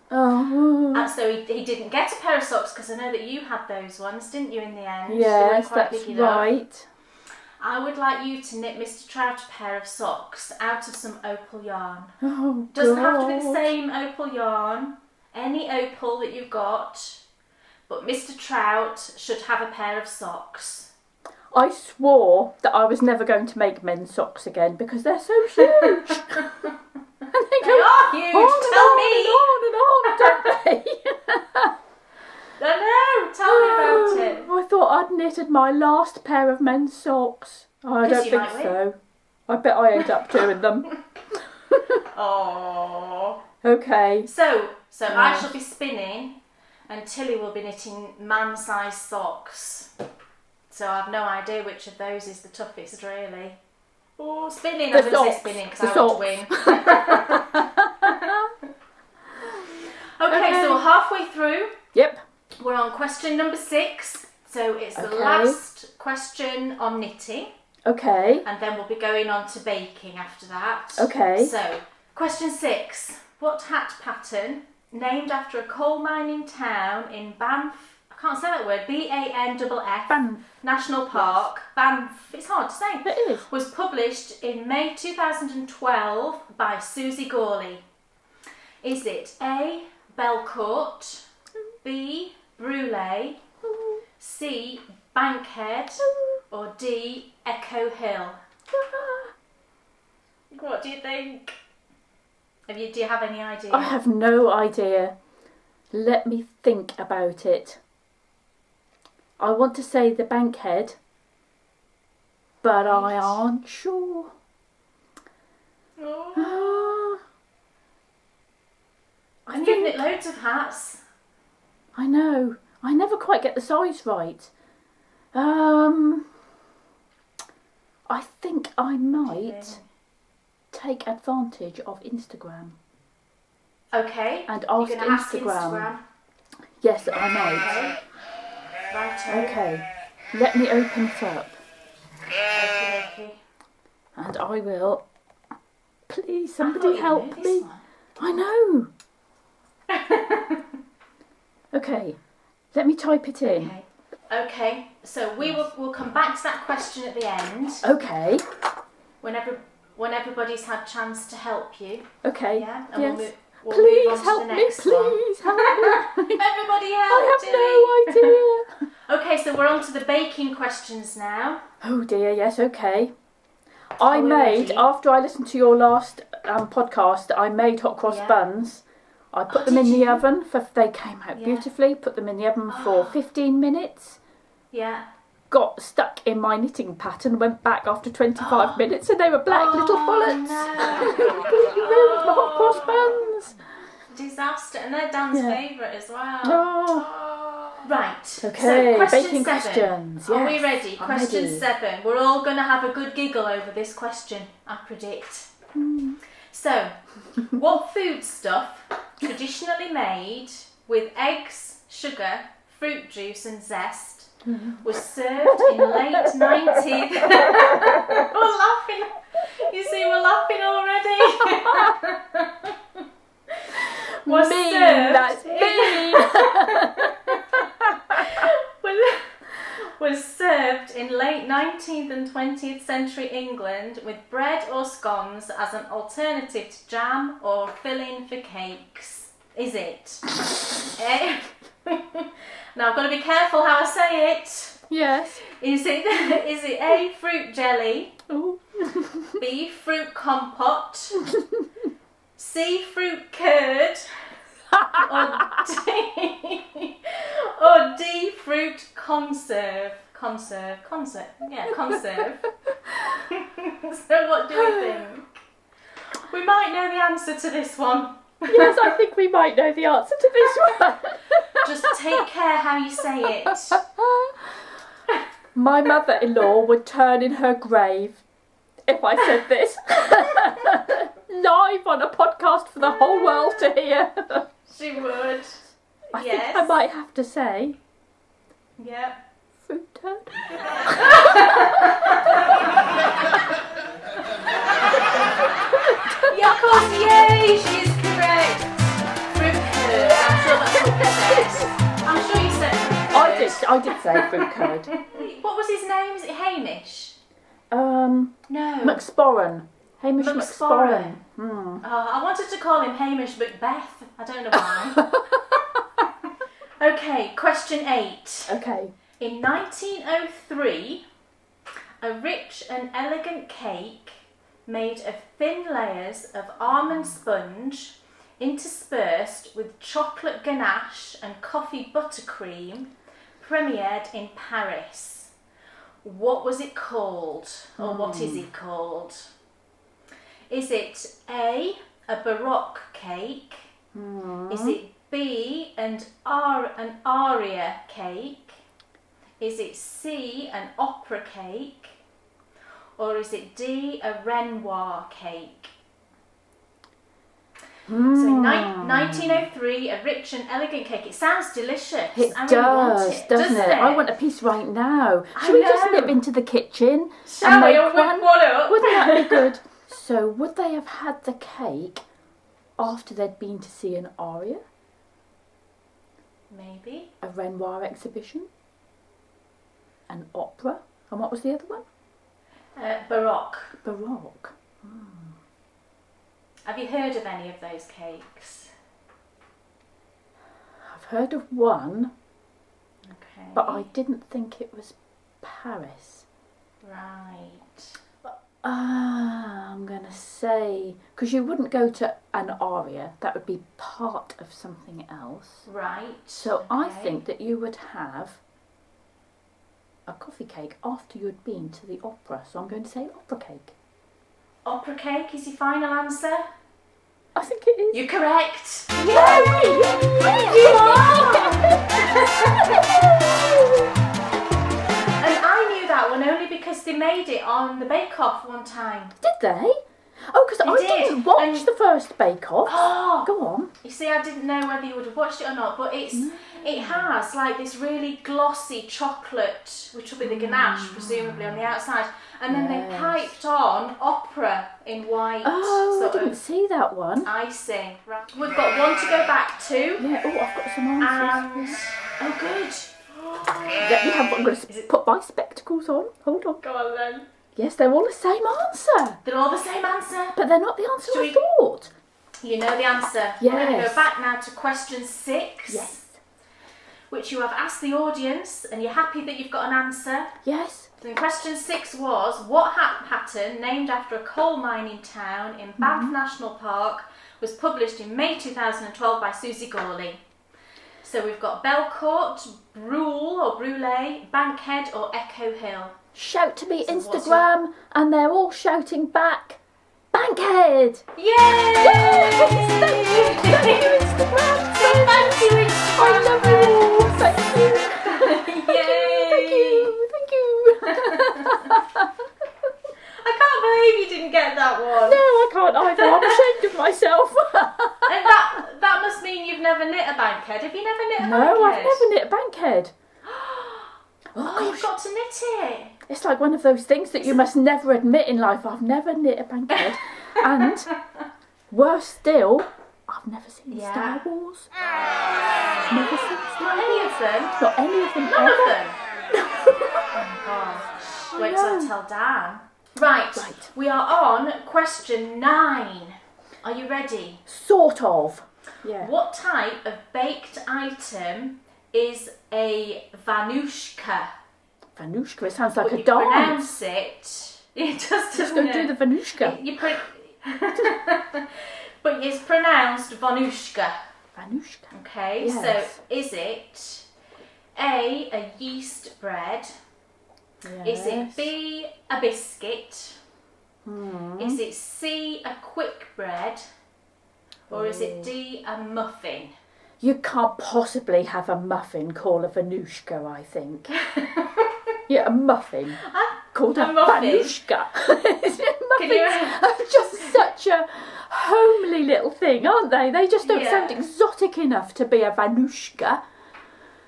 S3: Oh.
S2: And so he didn't get a pair of socks, because I know that you had those ones, didn't you, in the end?
S3: Yes, that's right.
S2: I would like you to knit Mr. Trout a pair of socks out of some opal yarn.
S3: Oh,
S2: Doesn't have to be the same opal yarn. Any opal that you've got, but Mr. Trout should have a pair of socks.
S3: I swore that I was never going to make men's socks again because they're so huge. And
S2: they are huge. Tell me.
S3: On, don't they?
S2: No, tell me about it.
S3: I thought I'd knitted my last pair of men's socks. I don't think so. I bet I end up doing them.
S2: Oh.
S3: Okay.
S2: So I shall be spinning, and Tilly will be knitting man-sized socks. So I have no idea which of those is the toughest, really. Oh, spinning. I'm going to say spinning because I want to win. Okay, so we're halfway through.
S3: Yep.
S2: We're on question number 6. So it's the last question on knitting.
S3: Okay.
S2: And then we'll be going on to baking after that.
S3: Okay.
S2: So, question 6. What hat pattern, named after a coal mining town in Banff, I can't say that word, Banff,
S3: Banff.
S2: National Park, Banff, it's hard to say,
S3: It is.
S2: was published in May 2012 by Susie Gawley. Is it A, Belcourt, B, Brûlé, C, Bankhead, or D, Echo Hill? What do you think? Do you have any idea?
S3: I have no idea. Let me think about it. I want to say the Bankhead, but I aren't sure.
S2: And you've knit loads of hats.
S3: I know. I never quite get the size right. I think I might take advantage of Instagram.
S2: Okay.
S3: And ask
S2: You're gonna ask
S3: Instagram. Yes, I might.
S2: Right.
S3: Okay. Let me open it up.
S2: Okay.
S3: And I will. Please,
S2: I
S3: somebody
S2: thought you
S3: help
S2: knew
S3: me.
S2: this one.
S3: I know. Okay. Let me type it in.
S2: Okay. So we'll come back to that question at the end.
S3: Okay.
S2: When everybody's had chance to help you.
S3: Okay.
S2: Yeah. And
S3: Yes.
S2: we'll
S3: Please
S2: move on
S3: help
S2: to the
S3: me.
S2: next one.
S3: Please help me.
S2: Everybody help.
S3: I have no idea.
S2: Okay, so we're on to the baking questions now.
S3: Oh dear. Yes. Okay.
S2: Are we ready?
S3: After I listened to your last podcast, I made hot cross buns. I put them in the oven. They came out beautifully. Put them in the oven for 15 minutes.
S2: Yeah.
S3: Got stuck in my knitting pattern. Went back after 25 minutes, and they were black little bullets.
S2: No.
S3: Completely ruined my hot cross buns.
S2: Disaster, and they're Dan's favourite as well.
S3: Oh.
S2: Right.
S3: Okay.
S2: So question
S3: Baking
S2: 7.
S3: questions.
S2: Are we
S3: Yes,
S2: ready?
S3: I'm
S2: Question
S3: ready.
S2: 7. We're all going to have a good giggle over this question, I predict. So, what foodstuff, traditionally made with eggs, sugar, fruit juice and zest, was served in late 19th... We're laughing. You see, we're laughing already. Was
S3: Me,
S2: served
S3: that's me.
S2: was served in late 19th and 20th century England with bread or scones as an alternative to jam or filling for cakes. Is it? A. Now I've got to be careful how I say it.
S3: Yes.
S2: Is it A, fruit jelly,
S3: Ooh.
S2: B, fruit compote, C, fruit curd, or D, fruit conserve. Conserve. Yeah, conserve. So what do we think? We might know the answer to this one.
S3: Yes, I think we might know the answer to this one.
S2: Just take care how you say it.
S3: My mother-in-law would turn in her grave if I said this. Live on a podcast for the whole world to hear.
S2: She would.
S3: I think I might have to say
S2: Yeah.
S3: fruit turd.
S2: Yeah, of course, yay, she's correct. Fruit curd. I'm sure that's what you said. I'm sure you said fruit curd.
S3: I did say fruit curd.
S2: What was his name? Is it Hamish?
S3: No. McSporran. Hamish
S2: McSporran.
S3: McSporran.
S2: I wanted to call him Hamish Macbeth. I don't know why. Okay, question 8.
S3: Okay.
S2: In 1903, a rich and elegant cake made of thin layers of almond sponge interspersed with chocolate ganache and coffee buttercream premiered in Paris. What was it called? Or what is it called? Is it A, a Baroque cake? Is it B, an aria cake? Is it C, an opera cake? Or is it D, a Renoir cake? So 1903, a rich and elegant cake. It sounds delicious.
S3: It
S2: I really want
S3: does,
S2: it,
S3: doesn't it? I want a piece right now. Should we just nip into the kitchen and make one?
S2: Whip one up?
S3: Wouldn't that be good? So would they have had the cake after they'd been to see an aria,
S2: Maybe.
S3: a Renoir exhibition, an opera, and what was the other one?
S2: Baroque.
S3: Baroque.
S2: Have you heard of any of those cakes?
S3: I've heard of one,
S2: Okay.
S3: but I didn't think it was Paris.
S2: Right.
S3: I'm going to say, because you wouldn't go to an aria, that would be part of something else.
S2: Right.
S3: So I
S2: okay.
S3: think that you would have a coffee cake after you had been to the opera. So I'm going to say opera cake.
S2: Opera cake is your final answer?
S3: I think it is.
S2: You're correct.
S3: Yay!
S2: You are! And I knew that one only because they made it on the Bake Off one time.
S3: Did they? Oh, because I
S2: They did.
S3: didn't watch
S2: And-
S3: the first Bake Off.
S2: Oh!
S3: Go on.
S2: You see, I didn't know whether you would have watched it or not, but it has like this really glossy chocolate, which will be the ganache, presumably, on the outside. And then they
S3: Yes.
S2: piped on opera in white
S3: Oh, I
S2: sort
S3: didn't
S2: of
S3: see that one.
S2: icing. Right. We've got one to go back to.
S3: Yeah, oh, I've got some
S2: And,
S3: answers.
S2: oh good.
S3: Let me have, I'm going to put my spectacles on. Hold on.
S2: Go on then.
S3: Yes, they're all the same answer.
S2: They're all the same answer.
S3: But they're not the answer
S2: Shall
S3: I
S2: we-
S3: thought.
S2: You know the answer. We're going to
S3: Yes.
S2: go back now to question 6.
S3: Yes.
S2: Which you have asked the audience, and you're happy that you've got an answer.
S3: Yes.
S2: Then question 6 was, what hat pattern, named after a coal mining town in Banff National Park, was published in May 2012 by Susie Gawley? So we've got Belcourt, Brule or Brule, Bankhead or Echo Hill.
S3: Shout to me
S2: So what's
S3: Instagram, and they're all shouting back, Bankhead!
S2: Yay!
S3: Thank you, Instagram!
S2: Thank you,
S3: I love you all! Thank you!
S2: Yay!
S3: Thank you!
S2: I can't believe you didn't get that one.
S3: No, I can't either. I'm ashamed of myself.
S2: And that must mean you've never knit a bankhead. Have you never knit a
S3: No,
S2: bankhead?
S3: I've never knit a bankhead.
S2: Oh, you've got to knit it.
S3: It's like one of those things that you must never admit in life. I've never knit a bankhead. And worse still, I've never seen
S2: Yeah.
S3: Star Wars. Never seen Star
S2: Not
S3: Wars.
S2: any of them.
S3: Not any of them
S2: None
S3: ever.
S2: of them. Oh gosh. Wait till I tell Dan. Right.
S3: Right.
S2: We are on question 9. Are you ready?
S3: Sort of. Yeah.
S2: What type of baked item is a vanushka?
S3: Vanushka, it sounds like
S2: But
S3: a
S2: you
S3: dance.
S2: pronounce it. It does,
S3: Just
S2: doesn't
S3: go
S2: it?
S3: do the Vanushka.
S2: But it's pronounced vanushka.
S3: Vanushka.
S2: Okay,
S3: Yes.
S2: so is it A yeast bread?
S3: Yes.
S2: Is it B, a biscuit?
S3: Hmm.
S2: Is it C, a quick bread? Or is it D, a muffin?
S3: You can't possibly have a muffin called a Vanushka, I think. Yeah, a muffin called a
S2: muffin?
S3: Vanushka.
S2: Can you-
S3: Muffins are just such a homely little thing, aren't they? They just don't
S2: Yeah.
S3: sound exotic enough to be a Vanushka.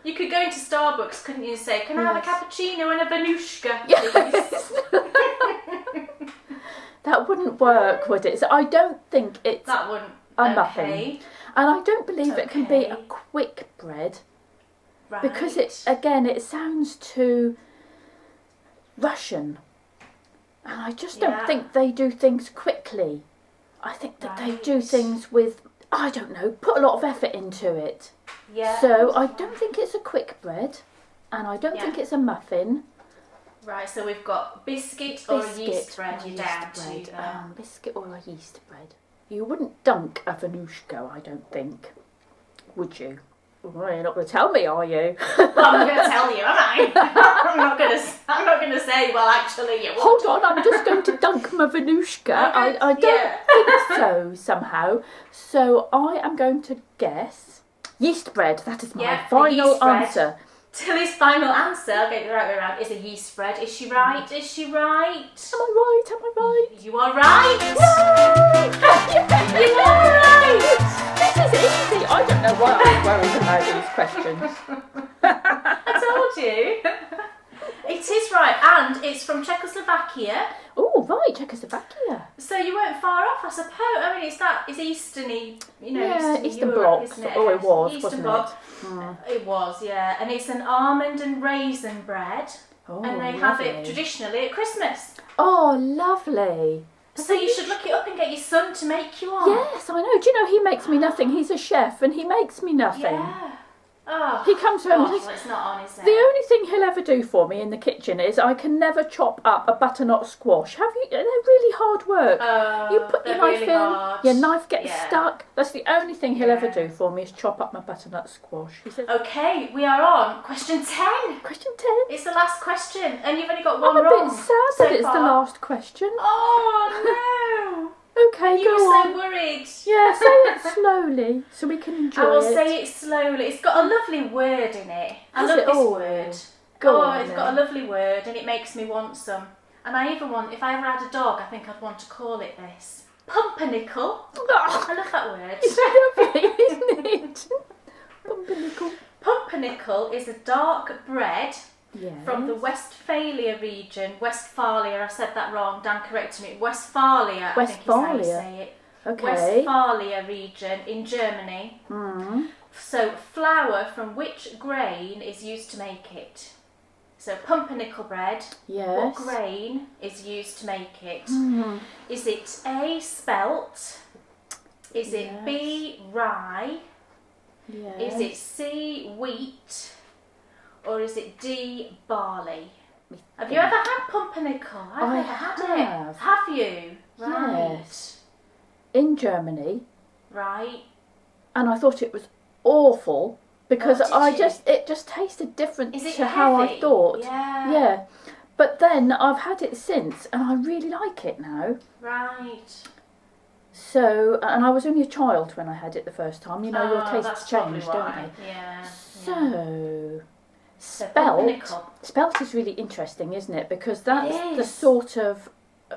S2: You could go into Starbucks, couldn't you, and say, can I have a
S3: Yes.
S2: cappuccino and a vanushka,
S3: Yes.
S2: please?
S3: That wouldn't work, would it? So I don't think it's
S2: That wouldn't.
S3: a
S2: okay.
S3: muffin. And I don't believe it can be a
S2: Okay.
S3: quick bread.
S2: Right.
S3: Because it sounds too Russian. And I just don't
S2: Yeah.
S3: think they do things quickly. I think that they do
S2: Right.
S3: things with, I don't know, put a lot of effort into it.
S2: Yeah.
S3: So I don't think it's a quick bread. And I don't
S2: Yeah.
S3: think it's a muffin.
S2: Right, so we've got biscuit or a yeast bread.
S3: or
S2: You're
S3: yeast
S2: down
S3: bread.
S2: to there.
S3: Biscuit or a yeast bread. You wouldn't dunk a Vanushka, I don't think. Would you? Well, you're not going to tell me, are you?
S2: Well, I'm not going to tell you, am I? I'm not going to say. Well, actually, you would.
S3: Hold on, I'm just going to dunk my Vanushka. I don't
S2: Yeah.
S3: think so, somehow. So I am going to guess yeast bread. That is my
S2: Yeah, the
S3: final
S2: yeast bread.
S3: answer.
S2: Tilly's final answer, I'll get it the right way around, is a yeast bread. Is she right? Is she right?
S3: Am I right? Am I right?
S2: You are right.
S3: Yay!
S2: You are right.
S3: This is easy. I don't know why I'm worried about these questions.
S2: I told you. It is right, and it's from Czechoslovakia.
S3: Oh, right, Czechoslovakia.
S2: So So you weren't far off, I suppose. I mean, it's easterny,
S3: Eastern
S2: Europe,
S3: Bloc.
S2: isn't it?
S3: Oh, it was,
S2: Eastern
S3: wasn't
S2: Bloc.
S3: it? Mm.
S2: It was, yeah. And it's an almond and raisin bread.
S3: Oh,
S2: and they have it
S3: lovely.
S2: traditionally at Christmas.
S3: Oh, lovely.
S2: So you should look it up and get your son to make you one.
S3: Yes, I know. Do you know he makes me nothing? He's a chef and he makes me nothing.
S2: Yeah. Oh,
S3: He comes home and
S2: gosh,
S3: says,
S2: well, it's not on, is it?
S3: the only thing he'll ever do for me in the kitchen is I can never chop up a butternut squash. They're really hard work. You put your
S2: they're
S3: knife
S2: really
S3: in,
S2: hard.
S3: your knife gets
S2: Yeah.
S3: stuck. That's the only thing he'll ever
S2: Yeah.
S3: do for me is chop up my butternut squash. He says,
S2: Okay, we are on question 10.
S3: question 10.
S2: It's the last question, and you've only got
S3: I'm
S2: one
S3: a
S2: wrong.
S3: bit sad
S2: so
S3: that it's
S2: far.
S3: the last question.
S2: Oh
S3: Okay,
S2: no! You
S3: go
S2: were
S3: on.
S2: so worried.
S3: Yeah, say it slowly so we can enjoy
S2: I will
S3: it.
S2: say it slowly. It's got a lovely word in it. I
S3: Has
S2: love
S3: it
S2: this
S3: all?
S2: word.
S3: Go on
S2: It's
S3: then.
S2: got a lovely word, and it makes me want some. And I even want, if I ever had a dog, I think I'd want to call it this. Pumpernickel.
S3: Oh,
S2: I love that word.
S3: it's lovely, isn't it? Pumpernickel.
S2: Pumpernickel is a dark bread
S3: Yes.
S2: from the Westphalia region. Westphalia, I said that wrong. Dan corrected me. Westphalia, I think is how you
S3: Westphalia.
S2: say it.
S3: Okay.
S2: Westphalia region in Germany.
S3: Mm.
S2: So flour from which grain is used to make it? So pumpernickel bread,
S3: Yes.
S2: what grain is used to make it?
S3: Mm.
S2: Is it A, spelt? Is it
S3: Yes.
S2: B, rye?
S3: Yes.
S2: Is it C, wheat? Or is it D, barley? Have you ever had pumpernickel? I've
S3: I
S2: never had
S3: have.
S2: it. Have you? Right.
S3: Yes. In Germany,
S2: Right.
S3: and I thought it was awful because
S2: Oh, did you?
S3: it just tasted different
S2: Is it
S3: to how I
S2: heavy?
S3: thought.
S2: Yeah.
S3: Yeah. But then I've had it since and I really like it now.
S2: Right.
S3: So, and I was only a child when I had it the first time. You know, your
S2: that's
S3: tastes
S2: probably
S3: change, don't
S2: why.
S3: they?
S2: Yeah.
S3: So,
S2: So
S3: spelt.
S2: pumpernickel.
S3: Spelt is really interesting, isn't it? Because that's
S2: It
S3: the
S2: is.
S3: sort of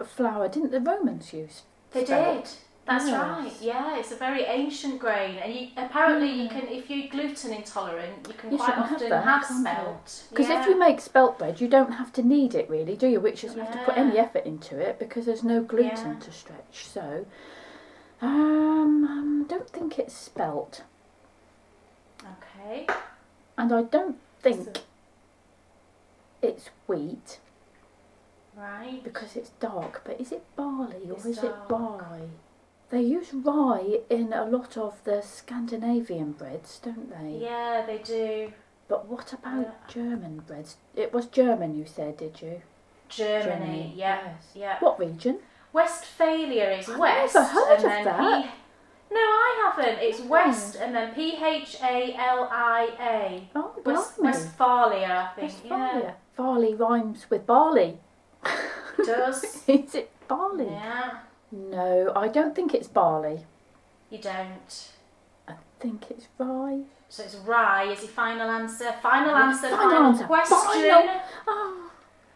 S3: flour didn't the Romans use?
S2: They
S3: spelt?
S2: did. That's
S3: Yes.
S2: right. Yeah, it's a very ancient grain, and you apparently you can, if you're gluten intolerant, you can
S3: You
S2: quite
S3: shouldn't have
S2: often
S3: that,
S2: have
S3: can't you?
S2: spelt.
S3: Because
S2: yeah.
S3: if you make spelt bread, you don't have to knead it really, do you? Which is you have to put any
S2: Yeah.
S3: effort into it because there's no gluten
S2: Yeah.
S3: to stretch. So, don't think it's spelt,
S2: Okay.
S3: and I don't think
S2: So-
S3: it's wheat
S2: Right.
S3: because it's dark. But is it barley or
S2: It's
S3: is it
S2: dark.
S3: rye? They use rye in a lot of the Scandinavian breads, don't they?
S2: Yeah, they do.
S3: But what about
S2: Yeah.
S3: German breads? It was German, you said, did you?
S2: Germany. Yeah.
S3: Yes.
S2: Yeah.
S3: What region?
S2: Westphalia is
S3: I've
S2: west.
S3: never heard
S2: and
S3: of
S2: then
S3: that.
S2: No, I haven't. It's
S3: Oh.
S2: west and then Phalia.
S3: Oh,
S2: West,
S3: blimey.
S2: Westphalia, I think.
S3: Westphalia. Barley rhymes with barley.
S2: Yeah. It does.
S3: Is it barley?
S2: Yeah.
S3: No, I don't think it's barley.
S2: You don't.
S3: I think it's rye.
S2: So it's rye is your final answer. Final
S3: Final
S2: answer.
S3: answer.
S2: Final question.
S3: Final. Oh,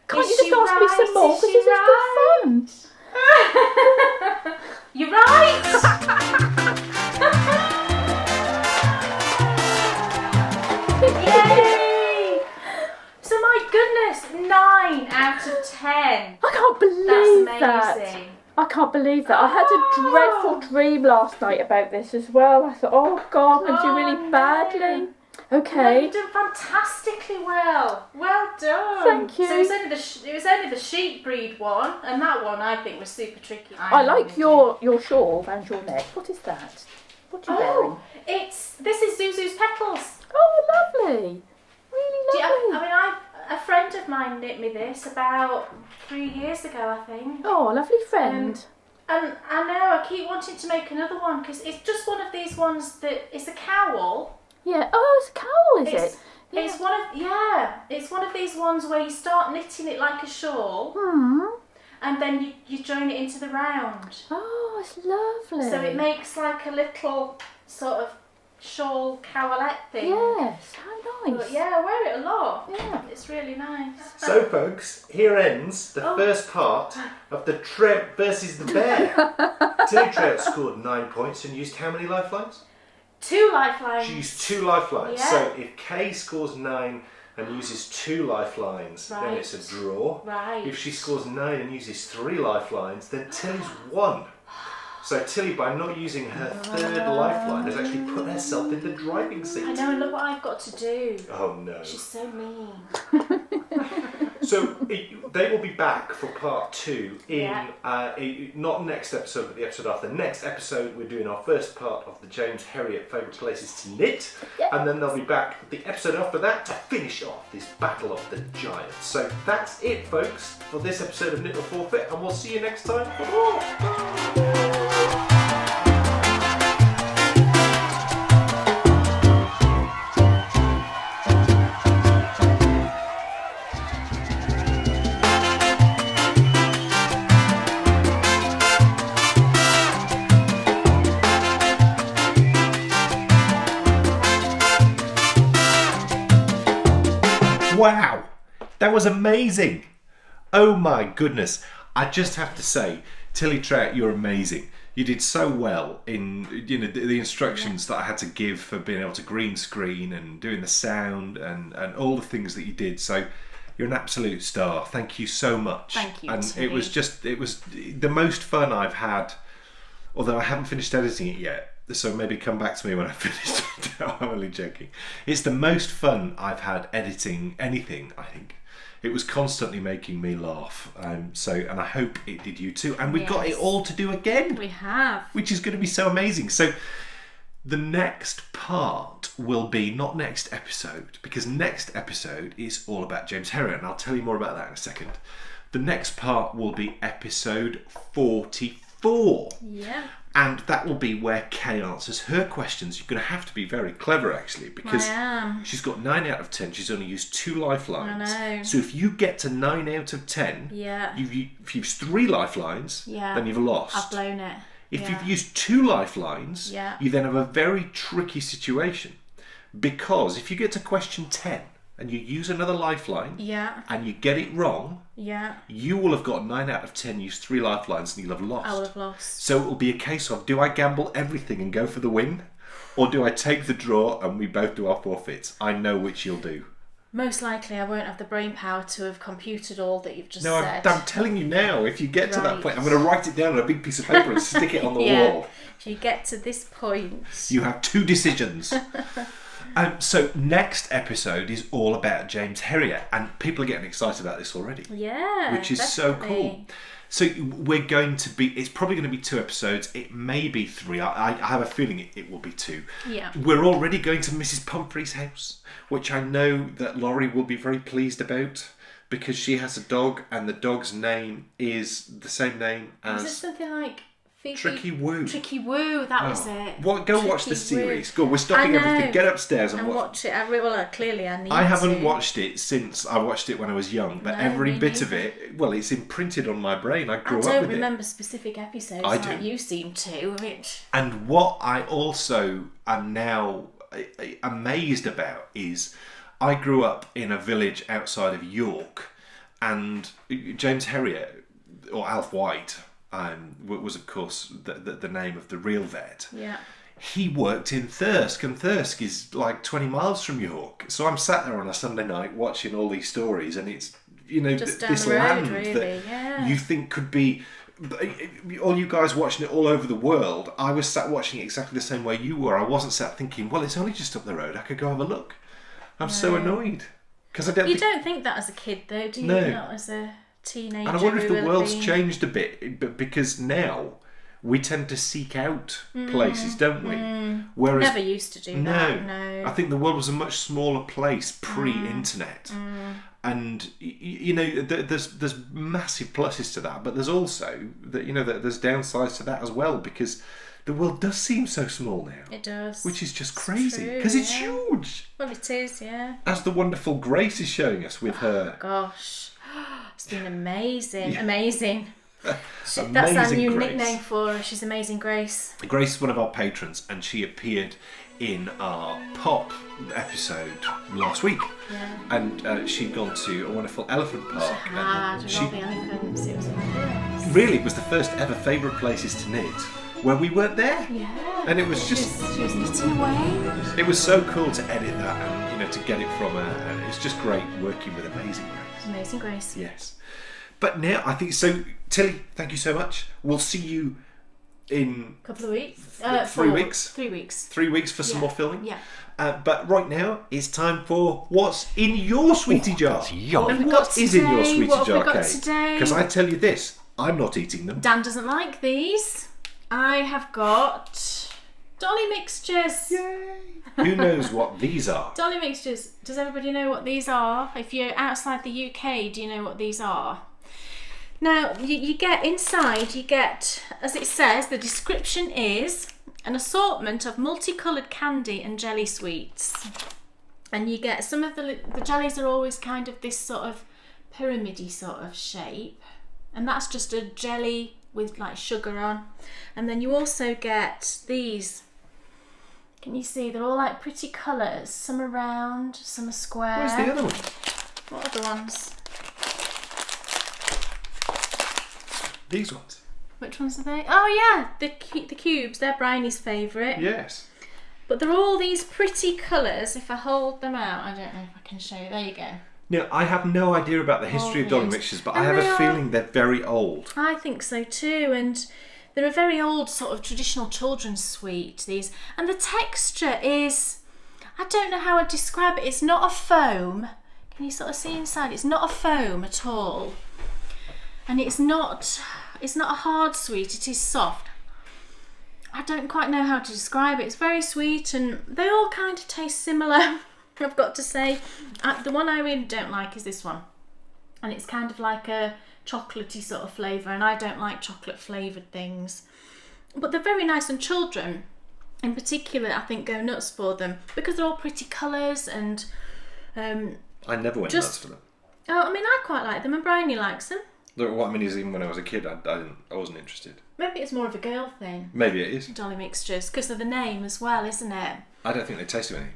S3: can't
S2: Is
S3: you just
S2: she
S3: ask me
S2: right?
S3: some more?
S2: Is
S3: Because
S2: she
S3: this is good fun.
S2: You're right. Yay! So my goodness, 9 out of 10.
S3: I can't
S2: That's
S3: believe
S2: amazing.
S3: that. I can't believe that. I had a
S2: Oh.
S3: dreadful dream last night about this as well. I thought, oh God, I'm going to do
S2: Oh,
S3: really
S2: no.
S3: badly.
S2: No,
S3: Okay.
S2: you've done fantastically well. Well done.
S3: Thank you.
S2: So it was only the sheep breed one, and that one I think was super tricky.
S3: I like your shawl around your neck. What is that? What are you wearing?
S2: Oh, this is Zuzu's petals.
S3: Oh, lovely. Really
S2: Do you-
S3: lovely.
S2: I mean, a friend of mine knit me this about 3 years ago, I think.
S3: Oh, lovely friend.
S2: And I know I keep wanting to make another one because it's just one of these ones that it's a cowl.
S3: Yeah. Oh, it's a cowl, is
S2: It's-
S3: it? Yeah.
S2: It's one of these ones where you start knitting it like a shawl, and then you join it into the round.
S3: Oh, it's lovely.
S2: So it makes like a little sort of shawl cowlette thing.
S3: Yes, how nice.
S2: But yeah, I wear it a lot.
S3: Yeah.
S2: It's really nice.
S1: So, folks, here ends the
S2: Oh.
S1: first part of the Trout versus the Bear. Tilly Trout scored 9 points and used how many lifelines?
S2: 2 lifelines.
S1: She used 2 lifelines.
S2: Yeah.
S1: So if Kay scores 9 and uses 2 lifelines, then it's a draw.
S2: Right.
S1: If she scores 9 and uses 3 lifelines, then Tilly's won. So Tilly, by not using her 3rd lifeline, has actually put herself in the driving seat.
S2: I know, and look what I've got to do.
S1: Oh no.
S2: She's so mean.
S1: So they will be back for part 2 in not next episode, but the episode after. Next episode, we're doing our first part of the James Herriot Favourite Places to Knit, and then they'll be back the episode after that to finish off this Battle of the Giants. So that's it, folks, for this episode of Knit or Forfeit, and we'll see you next time for more. Wow, that was amazing. Oh my goodness. I just have to say, Tilly Trout, you're amazing. You did so well in the instructions that I had to give for being able to green screen and doing the sound and all the things that you did. So you're an absolute star. Thank you so much.
S2: Thank you,
S1: And
S2: Tilly.
S1: it was the most fun I've had, although I haven't finished editing it yet. So maybe come back to me when I finish. No, I'm only joking. It's the most fun I've had editing anything, I think. It was constantly making me laugh. And I hope it did you too. And we got it all to do again.
S2: We have.
S1: Which is going to be so amazing. So the next part will be not next episode, because next episode is all about James Herriot, and I'll tell you more about that in a second. The next part will be episode 44.
S2: Yeah.
S1: And that will be where Kay answers her questions. You're going to have to be very clever, actually, because
S2: I am.
S1: she's got 9 out of 10. She's only used 2 lifelines.
S2: I know.
S1: So if you get to 9 out of 10, if you've used 3 lifelines, then you've lost.
S2: I've blown it.
S1: If you've used 2 lifelines, you then have a very tricky situation. Because if you get to question 10 and you use another lifeline and you get it wrong, you will have got 9 out of 10 used 3 lifelines and you'll have lost.
S2: I will have lost.
S1: So it will be a case of, do I gamble everything and go for the win? Or do I take the draw and we both do our forfeits? I know which you'll do.
S2: Most likely I won't have the brain power to have computed all that you've just
S1: No,
S2: said.
S1: I'm telling you now, if you get to that point, I'm going to write it down on a big piece of paper and stick it on the wall.
S2: If you get to this point...
S1: You have 2 decisions. So next episode is all about James Herriot, and people are getting excited about this already.
S2: Yeah,
S1: which is so cool. So we're going to be, it's probably going to be 2 episodes, it may be 3, I have a feeling it will be 2.
S2: Yeah.
S1: We're already going to Mrs. Pumphrey's house, which I know that Laurie will be very pleased about, because she has a dog and the dog's name is the same name as...
S2: Is it something like... Phoebe?
S1: Tricky Woo.
S2: Tricky Woo, that was it.
S1: Go watch the series. Go, we're stopping everything. Get upstairs and
S2: watch it. Clearly I need to.
S1: I haven't watched it since I watched it when I was young, but every bit of it, well, it's imprinted on my brain. I grew up with it. I don't
S2: remember specific episodes like you seem to.
S1: And what I also am now amazed about is I grew up in a village outside of York, and James Herriot, or Alf White, was of course the name of the real vet.
S2: Yeah.
S1: He worked in Thirsk, and Thirsk is like 20 miles from York. So I'm sat there on a Sunday night watching all these stories, and it's just this land that you think could be all you guys watching it all over the world. I was sat watching it exactly the same way you were. I wasn't sat thinking, well, it's only just up the road, I could go have a look. I'm so annoyed because I don't.
S2: You don't think that as a kid, though, do you?
S1: No.
S2: Not as a teenager.
S1: And I wonder if the world's changed a bit, but because now we tend to seek out places, don't we? Whereas
S2: never used to do that. No,
S1: I think the world was a much smaller place pre-internet, and there's massive pluses to that, but there's also there's downsides to that as well, because the world does seem so small now.
S2: It does,
S1: which is just crazy because it's huge.
S2: Well, it is, yeah.
S1: As the wonderful Grace is showing us with her.
S2: Gosh. It's been amazing, amazing. That's
S1: Amazing
S2: our new
S1: Grace.
S2: nickname for her. She's Amazing Grace.
S1: Grace is one of our patrons, and she appeared in our pop episode last week.
S2: Yeah.
S1: And she'd gone to a wonderful elephant park.
S2: She had, and all the elephants. It was fabulous.
S1: Really, it was the first ever favourite places to knit. where we weren't there.
S2: Yeah.
S1: And it was just...
S2: She was knitting away.
S1: It was so cool to edit that and, to get it from her. And it's just great working with Amazing Grace.
S2: Amazing Grace.
S1: Yes. But now, I think... So, Tilly, thank you so much. We'll see you in...
S2: A couple of weeks.
S1: 3 weeks.
S2: 3 weeks.
S1: 3 weeks for some more filming.
S2: Yeah.
S1: But right now, it's time for What's in Your Sweetie Jar?
S2: What
S1: And
S2: have we got
S1: what is in your
S2: today?
S1: Sweetie
S2: What have we
S1: Jar,
S2: got
S1: Kay?
S2: today?
S1: Because I tell you this, I'm not eating them.
S2: Dan doesn't like these. I have got Dolly mixtures.
S1: Yay! Who knows what these are?
S2: Dolly mixtures. Does everybody know what these are? If you're outside the UK, do you know what these are? Now, you get inside, you get, as it says, the description is an assortment of multicoloured candy and jelly sweets. And you get some of the jellies are always kind of this sort of pyramid-y sort of shape. And that's just a jelly with like sugar on. And then you also get these. Can you see? They're all like pretty colours. Some are round, some are square.
S1: Where's the other one?
S2: What other ones?
S1: These ones.
S2: Which ones are they? Oh yeah, the cubes. They're Bryony's favourite.
S1: Yes.
S2: But they're all these pretty colours. If I hold them out, I don't know if I can show you. There you go.
S1: Now, I have no idea about the history of Dolly mixtures, but I have a feeling they're very old.
S2: I think so too, and they're a very old sort of traditional children's sweet, these. And the texture is, I don't know how I'd describe it. It's not a foam. Can you sort of see inside? It's not a foam at all. And it's not a hard sweet, it is soft. I don't quite know how to describe it. It's very sweet and they all kind of taste similar, I've got to say. The one I really don't like is this one. And it's kind of like a chocolatey sort of flavour, and I don't like chocolate flavoured things. But they're very nice, and children in particular I think go nuts for them because they're all pretty colours and...
S1: I never went nuts for them.
S2: Oh, I mean, I quite like them and Bryony likes them.
S1: What I mean is, even when I was a kid, I wasn't interested.
S2: Maybe it's more of a girl thing.
S1: Maybe it is.
S2: Dolly mixtures, because of the name as well, isn't it?
S1: I don't think they taste of anything.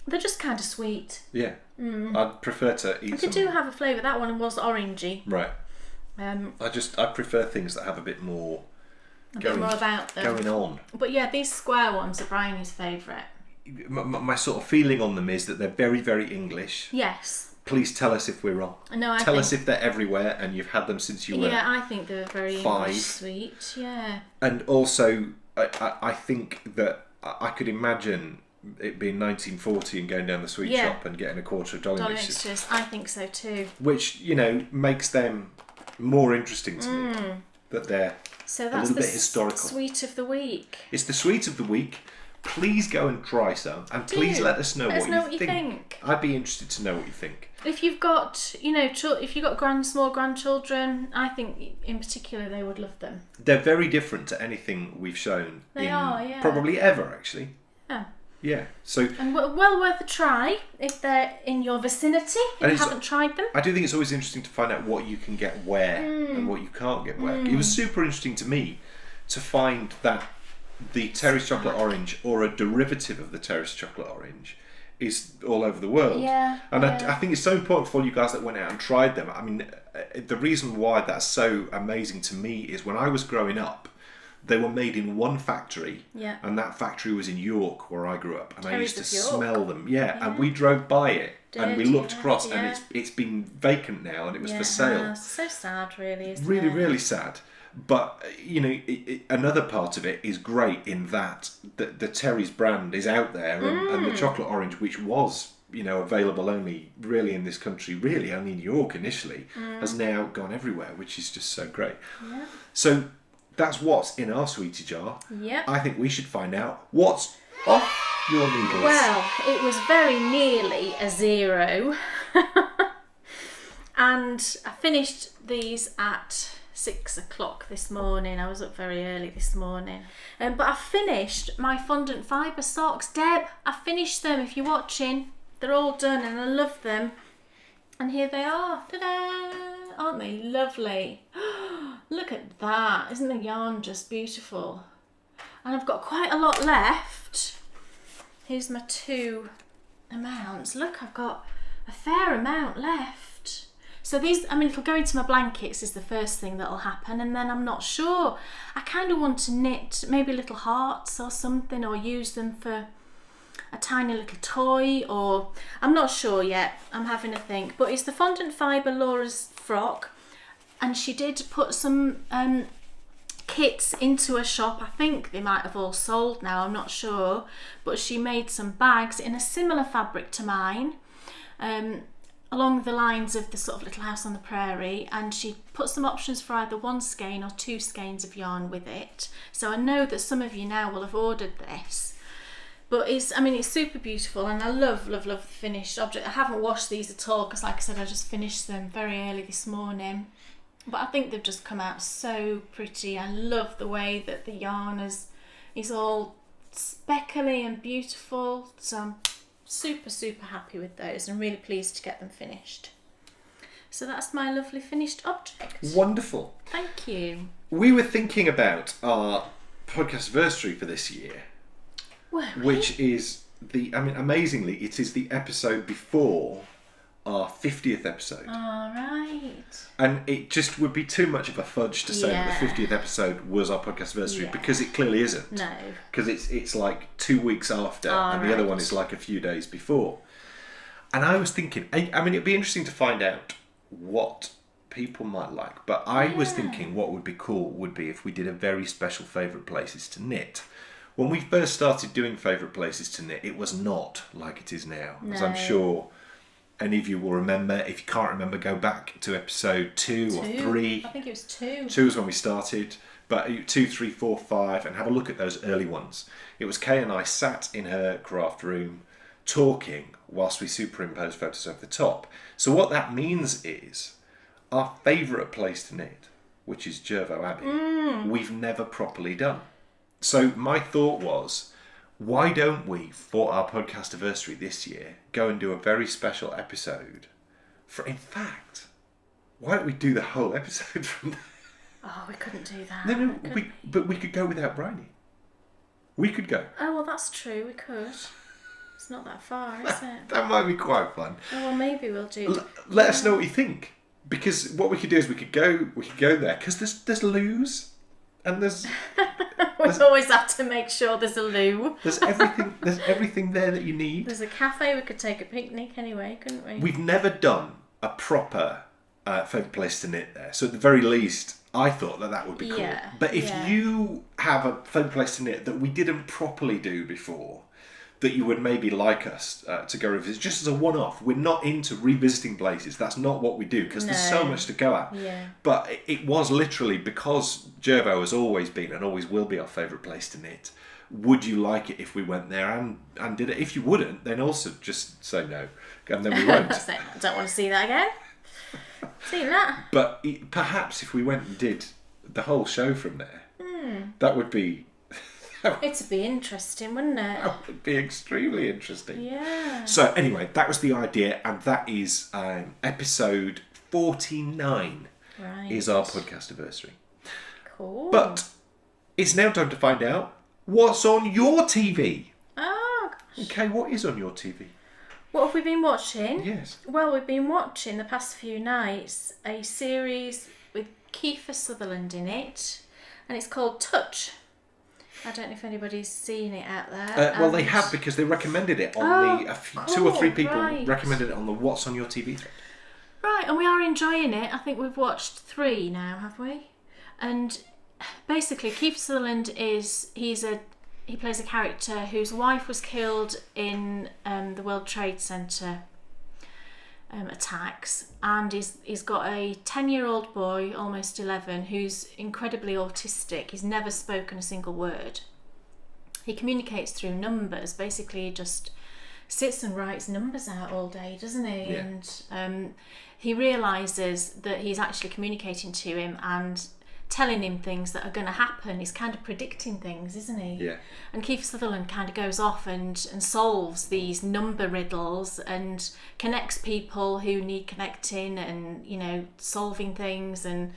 S2: They're just kind of sweet.
S1: Yeah. I'd prefer to eat
S2: They do have a flavour. That one was orangey.
S1: Right. I prefer things that have a bit more
S2: about them.
S1: going on.
S2: But yeah, these square ones are Bryony's favourite.
S1: My sort of feeling on them is that they're very, very English.
S2: Yes.
S1: Please tell us if we're wrong. Tell us if they're everywhere and you've had them since you were 5.
S2: Yeah, I think they're very English sweet. Yeah.
S1: And also, I think that I could imagine it being 1940 and going down the sweet shop and getting a quarter of Dolly mixtures.
S2: I think so too.
S1: Which, makes them more interesting to me. That they're
S2: so that's
S1: a little
S2: the
S1: bit historical.
S2: Sweet of the week.
S1: It's the sweet of the week. Please go and try some, and please let us know what you think. I'd be interested to know what you think.
S2: If you've got, small grandchildren, I think in particular they would love them.
S1: They're very different to anything we've shown. Probably ever, actually.
S2: Yeah.
S1: Yeah. So.
S2: And well worth a try if they're in your vicinity. If you haven't tried them.
S1: I do think it's always interesting to find out what you can get where and what you can't get where. It was super interesting to me to find that the Terry's chocolate orange, or a derivative of the Terry's chocolate orange, is all over the world.
S2: Yeah.
S1: And I think it's so important for all you guys that went out and tried them. I mean, the reason why that's so amazing to me is when I was growing up, they were made in one factory, and that factory was in York, where I grew up, and
S2: Terry's
S1: I used to smell them.
S2: Yeah.
S1: And we drove by it, and we looked across, and it's been vacant now, and it was for sale.
S2: So sad, really, isn't it?
S1: Really, really sad. But, another part of it is great in that the Terry's brand is out there, and the chocolate orange, which was, available only really in this country, really only in York initially, has now gone everywhere, which is just so great.
S2: Yeah.
S1: So that's what's in our sweetie jar.
S2: Yep.
S1: I think we should find out what's off your needles.
S2: Well, it was very nearly a 0. And I finished these at 6 o'clock this morning. I was up very early this morning. But I finished my fondant fibre socks. Deb, I finished them. If you're watching, they're all done and I love them. And here they are. Ta-da! Aren't they lovely? Look at that. Isn't the yarn just beautiful? And I've got quite a lot left. Here's my 2 amounts. Look, I've got a fair amount left. So these, I mean, it'll go into my blankets is the first thing that'll happen, and then I'm not sure. I kind of want to knit maybe little hearts or something, or use them for a tiny little toy, or I'm not sure yet. I'm having a think. But it's the fondant fibre Laura's frock, and she did put some kits into a shop. I think they might have all sold now, I'm not sure, but she made some bags in a similar fabric to mine, along the lines of the sort of Little House on the Prairie, and she put some options for either one skein or 2 skeins of yarn with it. So I know that some of you now will have ordered this, but it's super beautiful, and I love the finished object. I haven't washed these at all because, like I said, I just finished them very early this morning. But I think they've just come out so pretty. I love the way that the yarn is all speckly and beautiful. So I'm super happy with those and really pleased to get them finished. So that's my lovely finished object.
S1: Wonderful.
S2: Thank you.
S1: We were thinking about our podcast anniversary for this year, which is amazingly, it is the episode before our 50th episode.
S2: All right.
S1: And it just would be too much of a fudge to say that the 50th episode was our podcast anniversary, because it clearly isn't.
S2: No.
S1: Because it's like 2 weeks after, and the other one is like a few days before. And I was thinking, it'd be interesting to find out what people might like, but I was thinking what would be cool would be if we did a very special favourite places to knit. When we first started doing favourite places to knit, it was not like it is now, as I'm sure any of you will remember. If you can't remember, go back to episode 2 or 3.
S2: I think it was 2.
S1: 2 was when we started, but 2, 3, 4, 5, and have a look at those early ones. It was Kay and I sat in her craft room talking whilst we superimposed photos over the top. So what that means is our favourite place to knit, which is Jervo Abbey, we've never properly done. So my thought was, why don't we, for our podcast anniversary this year, go and do a very special episode? In fact, why don't we do the whole episode from there?
S2: Oh, we couldn't do that.
S1: No, but we could go without Bridie. We could go.
S2: Oh, well, that's true, we could. It's not that far, is it?
S1: That might be quite fun.
S2: Oh, well, maybe we'll do.
S1: Let us know what you think, because what we could do is we could go there, because there's loos. And there's
S2: always have to make sure there's a loo.
S1: There's everything there that you need.
S2: There's a cafe, we could take a picnic anyway, couldn't we?
S1: We've never done a proper favourite place to knit there. So at the very least, I thought that would be cool.
S2: Yeah,
S1: but if you have a favourite place to knit that we didn't properly do before, that you would maybe like us to go revisit, just as a one-off. We're not into revisiting places. That's not what we do, because there's so much to go at.
S2: Yeah.
S1: But it was literally because Jervo has always been and always will be our favourite place to knit. Would you like it if we went there and did it? If you wouldn't, then also just say no, and then we won't.
S2: I don't want to see that again. See that?
S1: But perhaps if we went and did the whole show from there, that would be...
S2: It'd be interesting, wouldn't it?
S1: That would be extremely interesting.
S2: Yeah.
S1: So anyway, that was the idea, and that is episode 49 is our podcast anniversary.
S2: Cool.
S1: But it's now time to find out what's on your TV.
S2: Oh, gosh.
S1: Okay, what is on your TV?
S2: What have we been watching?
S1: Yes.
S2: Well, we've been watching the past few nights a series with Kiefer Sutherland in it, and it's called Touch. I don't know if anybody's seen it out there.
S1: Well, they have, because they recommended it on two or three people recommended it on the What's on Your TV thread.
S2: Right, and we are enjoying it. I think we've watched 3 now, have we? And basically, Kiefer Sutherland he plays a character whose wife was killed in the World Trade Center attacks, and he's got a 10-year-old boy, almost 11, who's incredibly autistic. He's never spoken a single word. He communicates through numbers. Basically, he just sits and writes numbers out all day, doesn't he?
S1: Yeah.
S2: And he realises that he's actually communicating to him and telling him things that are going to happen. He's kind of predicting things, isn't he?
S1: Yeah.
S2: And Kiefer Sutherland kind of goes off and solves these number riddles and connects people who need connecting, and solving things. And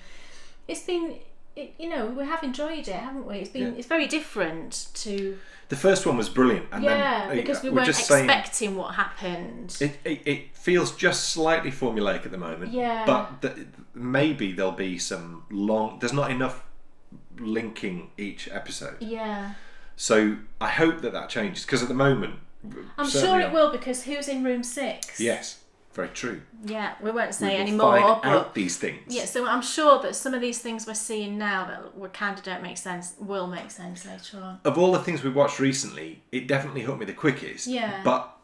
S2: it's been we have enjoyed it, haven't we? It's very different to.
S1: The first one was brilliant, and then
S2: because we
S1: we're
S2: weren't
S1: just
S2: expecting what happened.
S1: It feels just slightly formulaic at the moment.
S2: Yeah.
S1: But maybe there'll be some there's not enough linking each episode.
S2: Yeah.
S1: So I hope that changes, because at the moment,
S2: I'm sure it will, because who's in room 6?
S1: Yes, very true.
S2: Yeah, we won't say
S1: We will
S2: any more.
S1: find out these things.
S2: Yeah, so I'm sure that some of these things we're seeing now that kind of don't make sense will make sense later on.
S1: Of all the things we've watched recently, it definitely hooked me the quickest.
S2: Yeah.
S1: But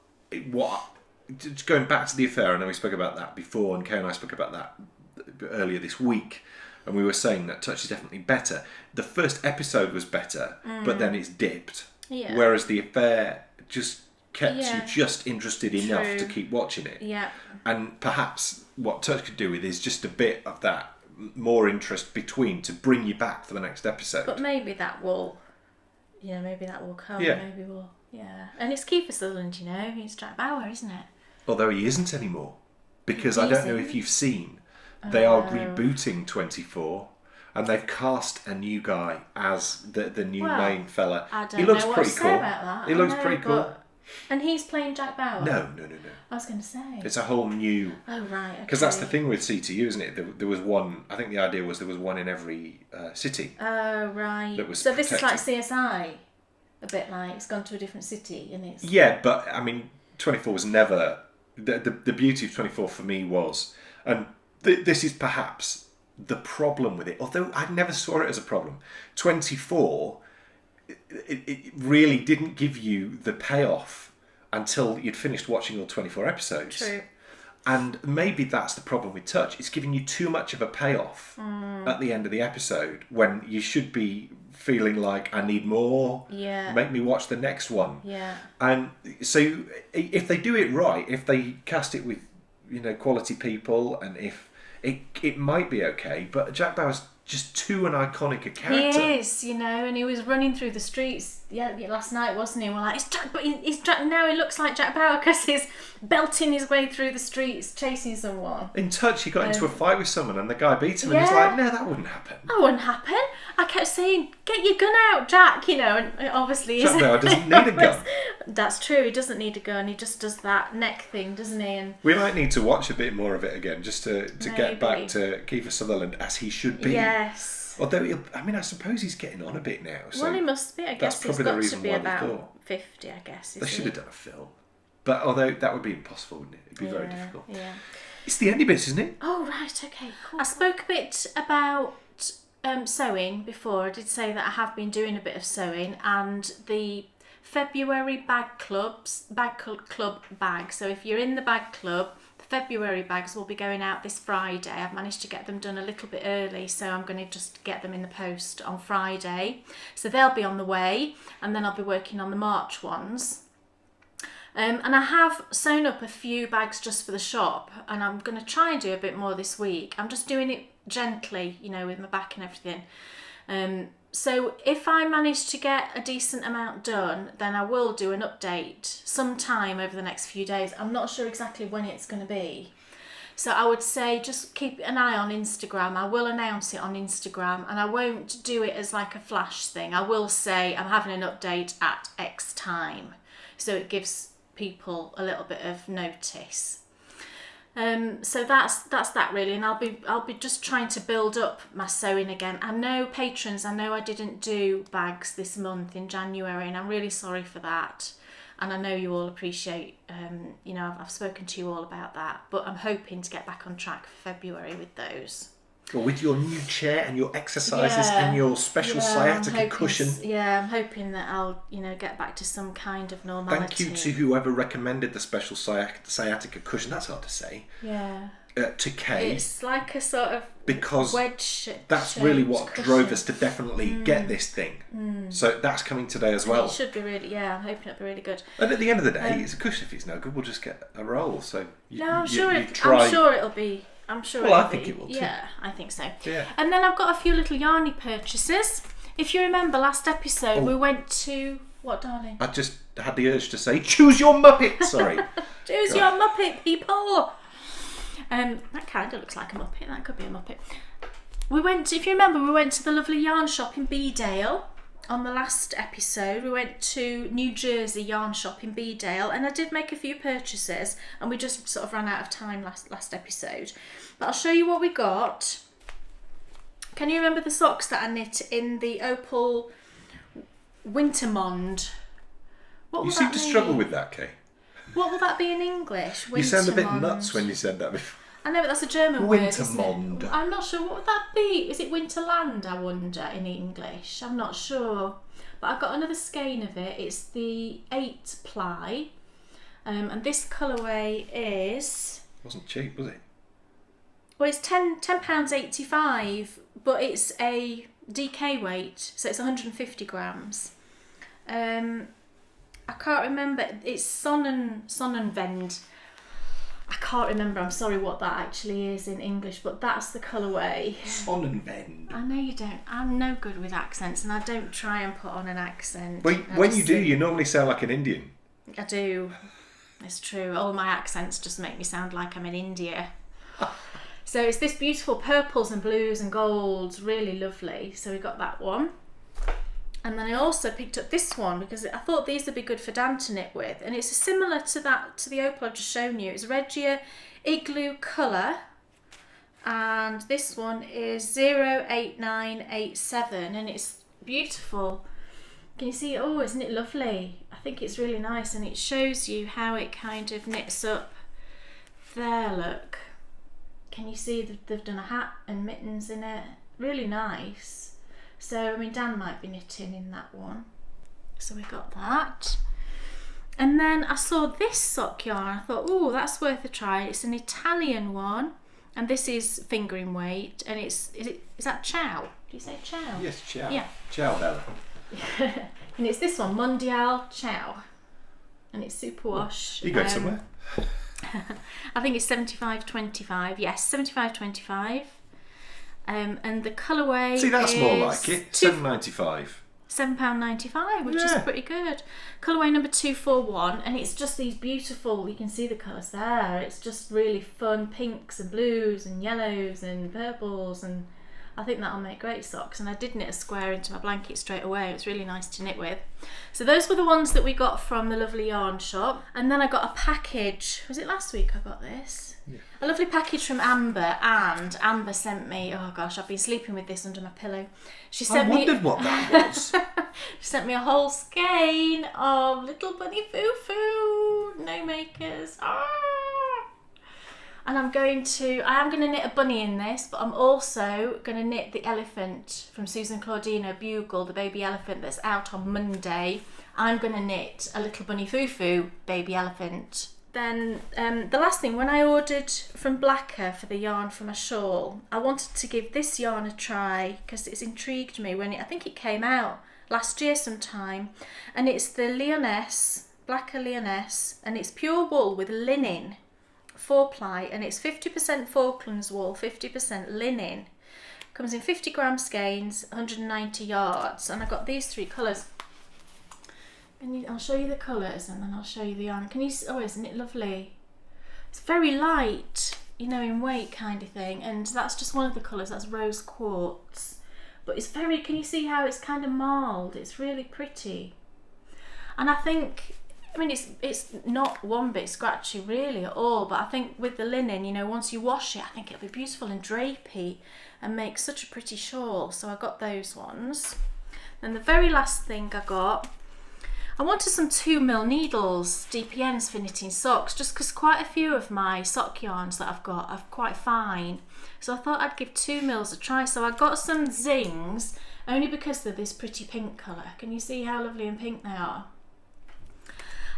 S1: just going back to the affair, I know we spoke about that before, and Kay and I spoke about that earlier this week, and we were saying that Touch is definitely better. The first episode was better, but then it's dipped.
S2: Yeah.
S1: Whereas the affair just kept you just interested enough
S2: True.
S1: to keep watching it.
S2: Yeah.
S1: And perhaps what Touch could do with is just a bit of that more interest between to bring you back for the next episode.
S2: But maybe that will come.
S1: Yeah.
S2: Maybe we'll. Yeah. And it's Kiefer Sutherland, he's Jack Bauer, isn't it?
S1: Although he isn't anymore, because
S2: He
S1: I don't know
S2: isn't?
S1: if you've seen, they are rebooting 24, and they've cast a new guy as the new main fella.
S2: I don't
S1: He looks
S2: know what
S1: pretty
S2: to say
S1: cool.
S2: about that.
S1: He looks pretty cool.
S2: But... And he's playing Jack Bauer?
S1: No.
S2: I was going to say.
S1: It's a whole new...
S2: Oh, right, okay.
S1: Because that's the thing with CTU, isn't it? There was one... I think the idea was there was one in every city.
S2: Oh, right.
S1: That was
S2: so this is like
S1: protected.
S2: CSI? A bit like it's gone to a different city and it's...
S1: Yeah, but, I mean, 24 was never... The beauty of 24 for me was... And this is perhaps the problem with it, although I never saw it as a problem. 24... It really didn't give you the payoff until you'd finished watching all 24 episodes.
S2: True.
S1: And maybe that's the problem with Touch. It's giving you too much of a payoff at the end of the episode, when you should be feeling like, I need more.
S2: Yeah.
S1: Make me watch the next one.
S2: Yeah.
S1: And so if they do it right, if they cast it with quality people, and if it might be okay, but Jack Bauer's just too an iconic a character.
S2: He is, and he was running through the streets last night, wasn't he? We're like, it's Jack, but he's Jack now. He looks like Jack Bauer because he's belting his way through the streets chasing someone.
S1: In Touch, he got into a fight with someone, and the guy beat him, and he's like, "No, that wouldn't happen."
S2: That wouldn't happen. I kept saying, "Get your gun out, Jack," and obviously
S1: Jack Bauer doesn't need a gun.
S2: That's true. He doesn't need a gun. He just does that neck thing, doesn't he? And
S1: we might need to watch a bit more of it again, just to get back to Kiefer Sutherland as he should be.
S2: Yes.
S1: Although, I suppose he's getting on a bit now. So
S2: well, he must be. I guess he's got to be about 50, I guess.
S1: They should have done a film. But although that would be impossible, wouldn't it? It'd be very difficult.
S2: Yeah.
S1: It's the ending bit, isn't it?
S2: Oh, right, okay, cool. I spoke a bit about sewing before. I did say that I have been doing a bit of sewing, and the February bag club bag. So if you're in the bag club, the February bags will be going out this Friday. I've managed to get them done a little bit early, so I'm going to just get them in the post on Friday. So they'll be on the way, and then I'll be working on the March ones. And I have sewn up a few bags just for the shop, and I'm going to try and do a bit more this week. I'm just doing it gently, with my back and everything. So if I manage to get a decent amount done, then I will do an update sometime over the next few days. I'm not sure exactly when it's going to be. So I would say just keep an eye on Instagram. I will announce it on Instagram, and I won't do it as like a flash thing. I will say I'm having an update at X time. So it gives people a little bit of notice. So that's that really, and I'll be just trying to build up my sewing again. I know patrons, I didn't do bags this month in January, and I'm really sorry for that. And I know you all appreciate, I've spoken to you all about that, but I'm hoping to get back on track for February with those.
S1: Well, with your new chair and your exercises and your special sciatica cushion.
S2: Yeah, I'm hoping that I'll, get back to some kind of normality.
S1: Thank you to whoever recommended the special sciatica cushion. That's hard to say.
S2: Yeah.
S1: To Kay.
S2: It's like a sort of wedge.
S1: That's really what drove us to definitely get this thing. So that's coming today as well.
S2: It should be really, I'm hoping it'll be really good.
S1: And at the end of the day, it's a cushion. If it's no good, we'll just get a roll. So
S2: I'm sure it'll be.
S1: Well, I think it will too.
S2: Yeah, I think so.
S1: Yeah.
S2: And then I've got a few little yarny purchases. If you remember last episode, we went to what, darling?
S1: I just had the urge to say, choose your Muppet. Sorry.
S2: Choose your Muppet, people. That kind of looks like a Muppet. That could be a Muppet. if you remember, we went to the lovely yarn shop in Beedale on the last episode. We went to New Jersey yarn shop in Beedale, and I did make a few purchases, and we just sort of ran out of time last episode. But I'll show you what we got. Can you remember the socks that I knit in the opal Wintermond? What
S1: You seem to struggle with that, Kay.
S2: What will that be in English?
S1: You sound a bit
S2: Wintermond.
S1: nuts when you said that before.
S2: I know, but that's a German word,
S1: Wintermond.
S2: isn't it? I'm not sure. What would that be? Is it Winterland, I wonder, in English? I'm not sure. But I've got another skein of it. It's the 8 ply. And this colourway is...
S1: Wasn't cheap, was it?
S2: Well, it's £10.85, but it's a DK weight, so it's 150 grams. I can't remember. It's Sonnenwend. I can't remember, I'm sorry, what that actually is in English, but that's the colourway.
S1: Sonnenwend.
S2: I know you don't. I'm no good with accents, and I don't try and put on an accent.
S1: But when you do, you normally sound like an Indian.
S2: I do. It's true. All my accents just make me sound like I'm in India. So it's this beautiful purples and blues and golds, really lovely. So we got that one. And then I also picked up this one because I thought these would be good for Dan to knit with. And it's similar to the opal I've just shown you. It's Regia Igloo Colour. And this one is 08987. And it's beautiful. Can you see it? Oh, isn't it lovely? I think it's really nice. And it shows you how it kind of knits up. There, look. Can you see they've done a hat and mittens in it? Really nice. So, I mean, Dan might be knitting in that one. So we got that. And then I saw this sock yarn. I thought, oh, that's worth a try. It's an Italian one. And this is fingering weight. And is that Ciao? Do you say Ciao?
S1: Yes, Ciao.
S2: Yeah.
S1: Ciao, Bella.
S2: And it's this one, Mondial Ciao. And it's superwash.
S1: You going somewhere?
S2: I think it's 75.25. Yes, 75.25. And the colourway
S1: See, that's
S2: is
S1: more like it. £7.95.
S2: £7.95, which is pretty good. Colourway number 241, and it's just these beautiful, you can see the colours there, it's just really fun pinks and blues and yellows and purples, and I think that'll make great socks. And I did knit a square into my blanket straight away. It's really nice to knit with. So those were the ones that we got from the lovely yarn shop. And then I got a package. Was it last week I got this? Yeah. A lovely package from Amber, and Amber sent me, oh gosh, I've been sleeping with this under my pillow. She sent
S1: I wondered what that was.
S2: She sent me a whole skein of little bunny foo-foo, no makers. And I am going to knit a bunny in this, but I'm also going to knit the elephant from Susan Claudino Bugle, the baby elephant that's out on Monday. I'm going to knit a little bunny foo-foo baby elephant. Then the last thing, when I ordered from Blacker for the yarn for my shawl, I wanted to give this yarn a try because it's intrigued me I think it came out last year sometime. And it's the Lyonesse, Blacker Lyonesse, and it's pure wool with linen. 4-ply, and it's 50% Falklands wool, 50% linen. Comes in 50 gram skeins, 190 yards, and I got these 3 colours. And I'll show you the colours, and then I'll show you the yarn. Can you see? Oh, isn't it lovely? It's very light, you know, in weight kind of thing, and that's just one of the colours. That's rose quartz, but it's very. Can you see how it's kind of marled? It's really pretty, and I think. I mean, it's not one bit scratchy really at all, but I think with the linen, you know, once you wash it, I think it'll be beautiful and drapey and make such a pretty shawl. So I got those ones. Then the very last thing I wanted some 2mm needles, DPNs for knitting socks, just because quite a few of my sock yarns that I've got are quite fine. So I thought I'd give 2mm a try. So I got some Zings, only because they're this pretty pink colour. Can you see how lovely and pink they are?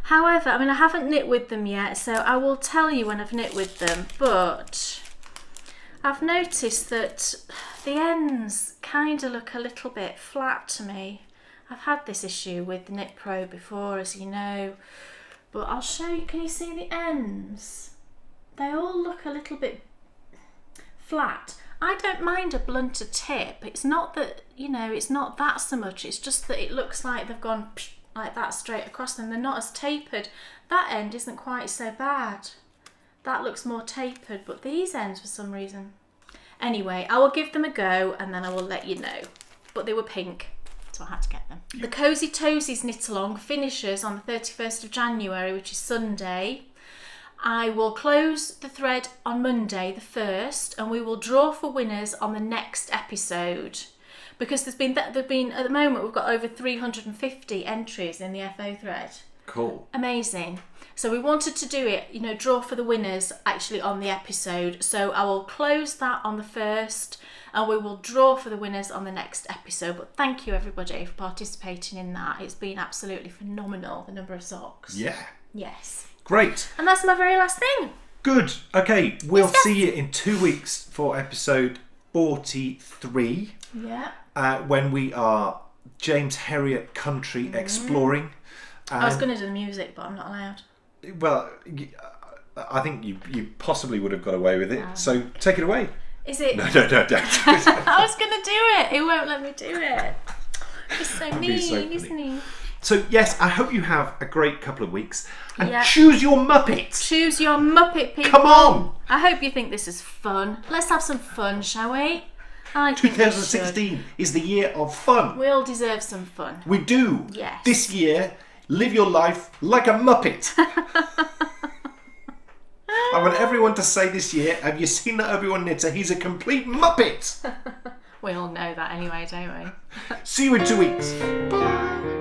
S2: However, I mean, I haven't knit with them yet, so I will tell you when I've knit with them, but I've noticed that the ends kind of look a little bit flat to me. I've had this issue with the Knit Pro before, as you know, but I'll show you. Can you see the ends? They all look a little bit flat. I don't mind a blunter tip. It's not that, you know, it's not that so much. It's just that it looks like they've gone like that straight across them. They're not as tapered. That end isn't quite so bad. That looks more tapered, but these ends for some reason. Anyway, I will give them a go and then I will let you know. But they were pink, so I had to get them. The Cozy Toesies knit along finishes on the 31st of January, which is Sunday. I will close the thread on Monday, the 1st, and we will draw for winners on the next episode. Because there's been at the moment we've got over 350 entries in the FO thread.
S1: Cool.
S2: Amazing. So we wanted to do it, draw for the winners actually on the episode. So I will close that on the 1st and we will draw for the winners on the next episode. But thank you everybody for participating in that. It's been absolutely phenomenal, the number of socks.
S1: Yeah.
S2: Yes.
S1: Great.
S2: And that's my very last thing.
S1: Good. Okay, we'll
S2: Yes.
S1: see you in 2 weeks for episode 43.
S2: Yeah.
S1: When we are James Herriot country exploring.
S2: I was going to do the music, but I'm not allowed.
S1: Well, I think you possibly would have got away with it. So take it away.
S2: Is it?
S1: No, don't.
S2: I was going to do it. It won't let me do it. It's so mean, isn't he?
S1: So yes, I hope you have a great couple of weeks. And
S2: Yeah.
S1: choose your Muppet.
S2: Choose your Muppet, people.
S1: Come on.
S2: I hope you think this is fun. Let's have some fun, shall we? I think we
S1: 2016 is the year of fun.
S2: We all deserve some fun.
S1: We do.
S2: Yes.
S1: This year, live your life like a Muppet. I want everyone to say this year, have you seen that Obi-Wan knitter? He's a complete Muppet.
S2: We all know that anyway, don't we?
S1: See you in 2 weeks.
S2: Bye.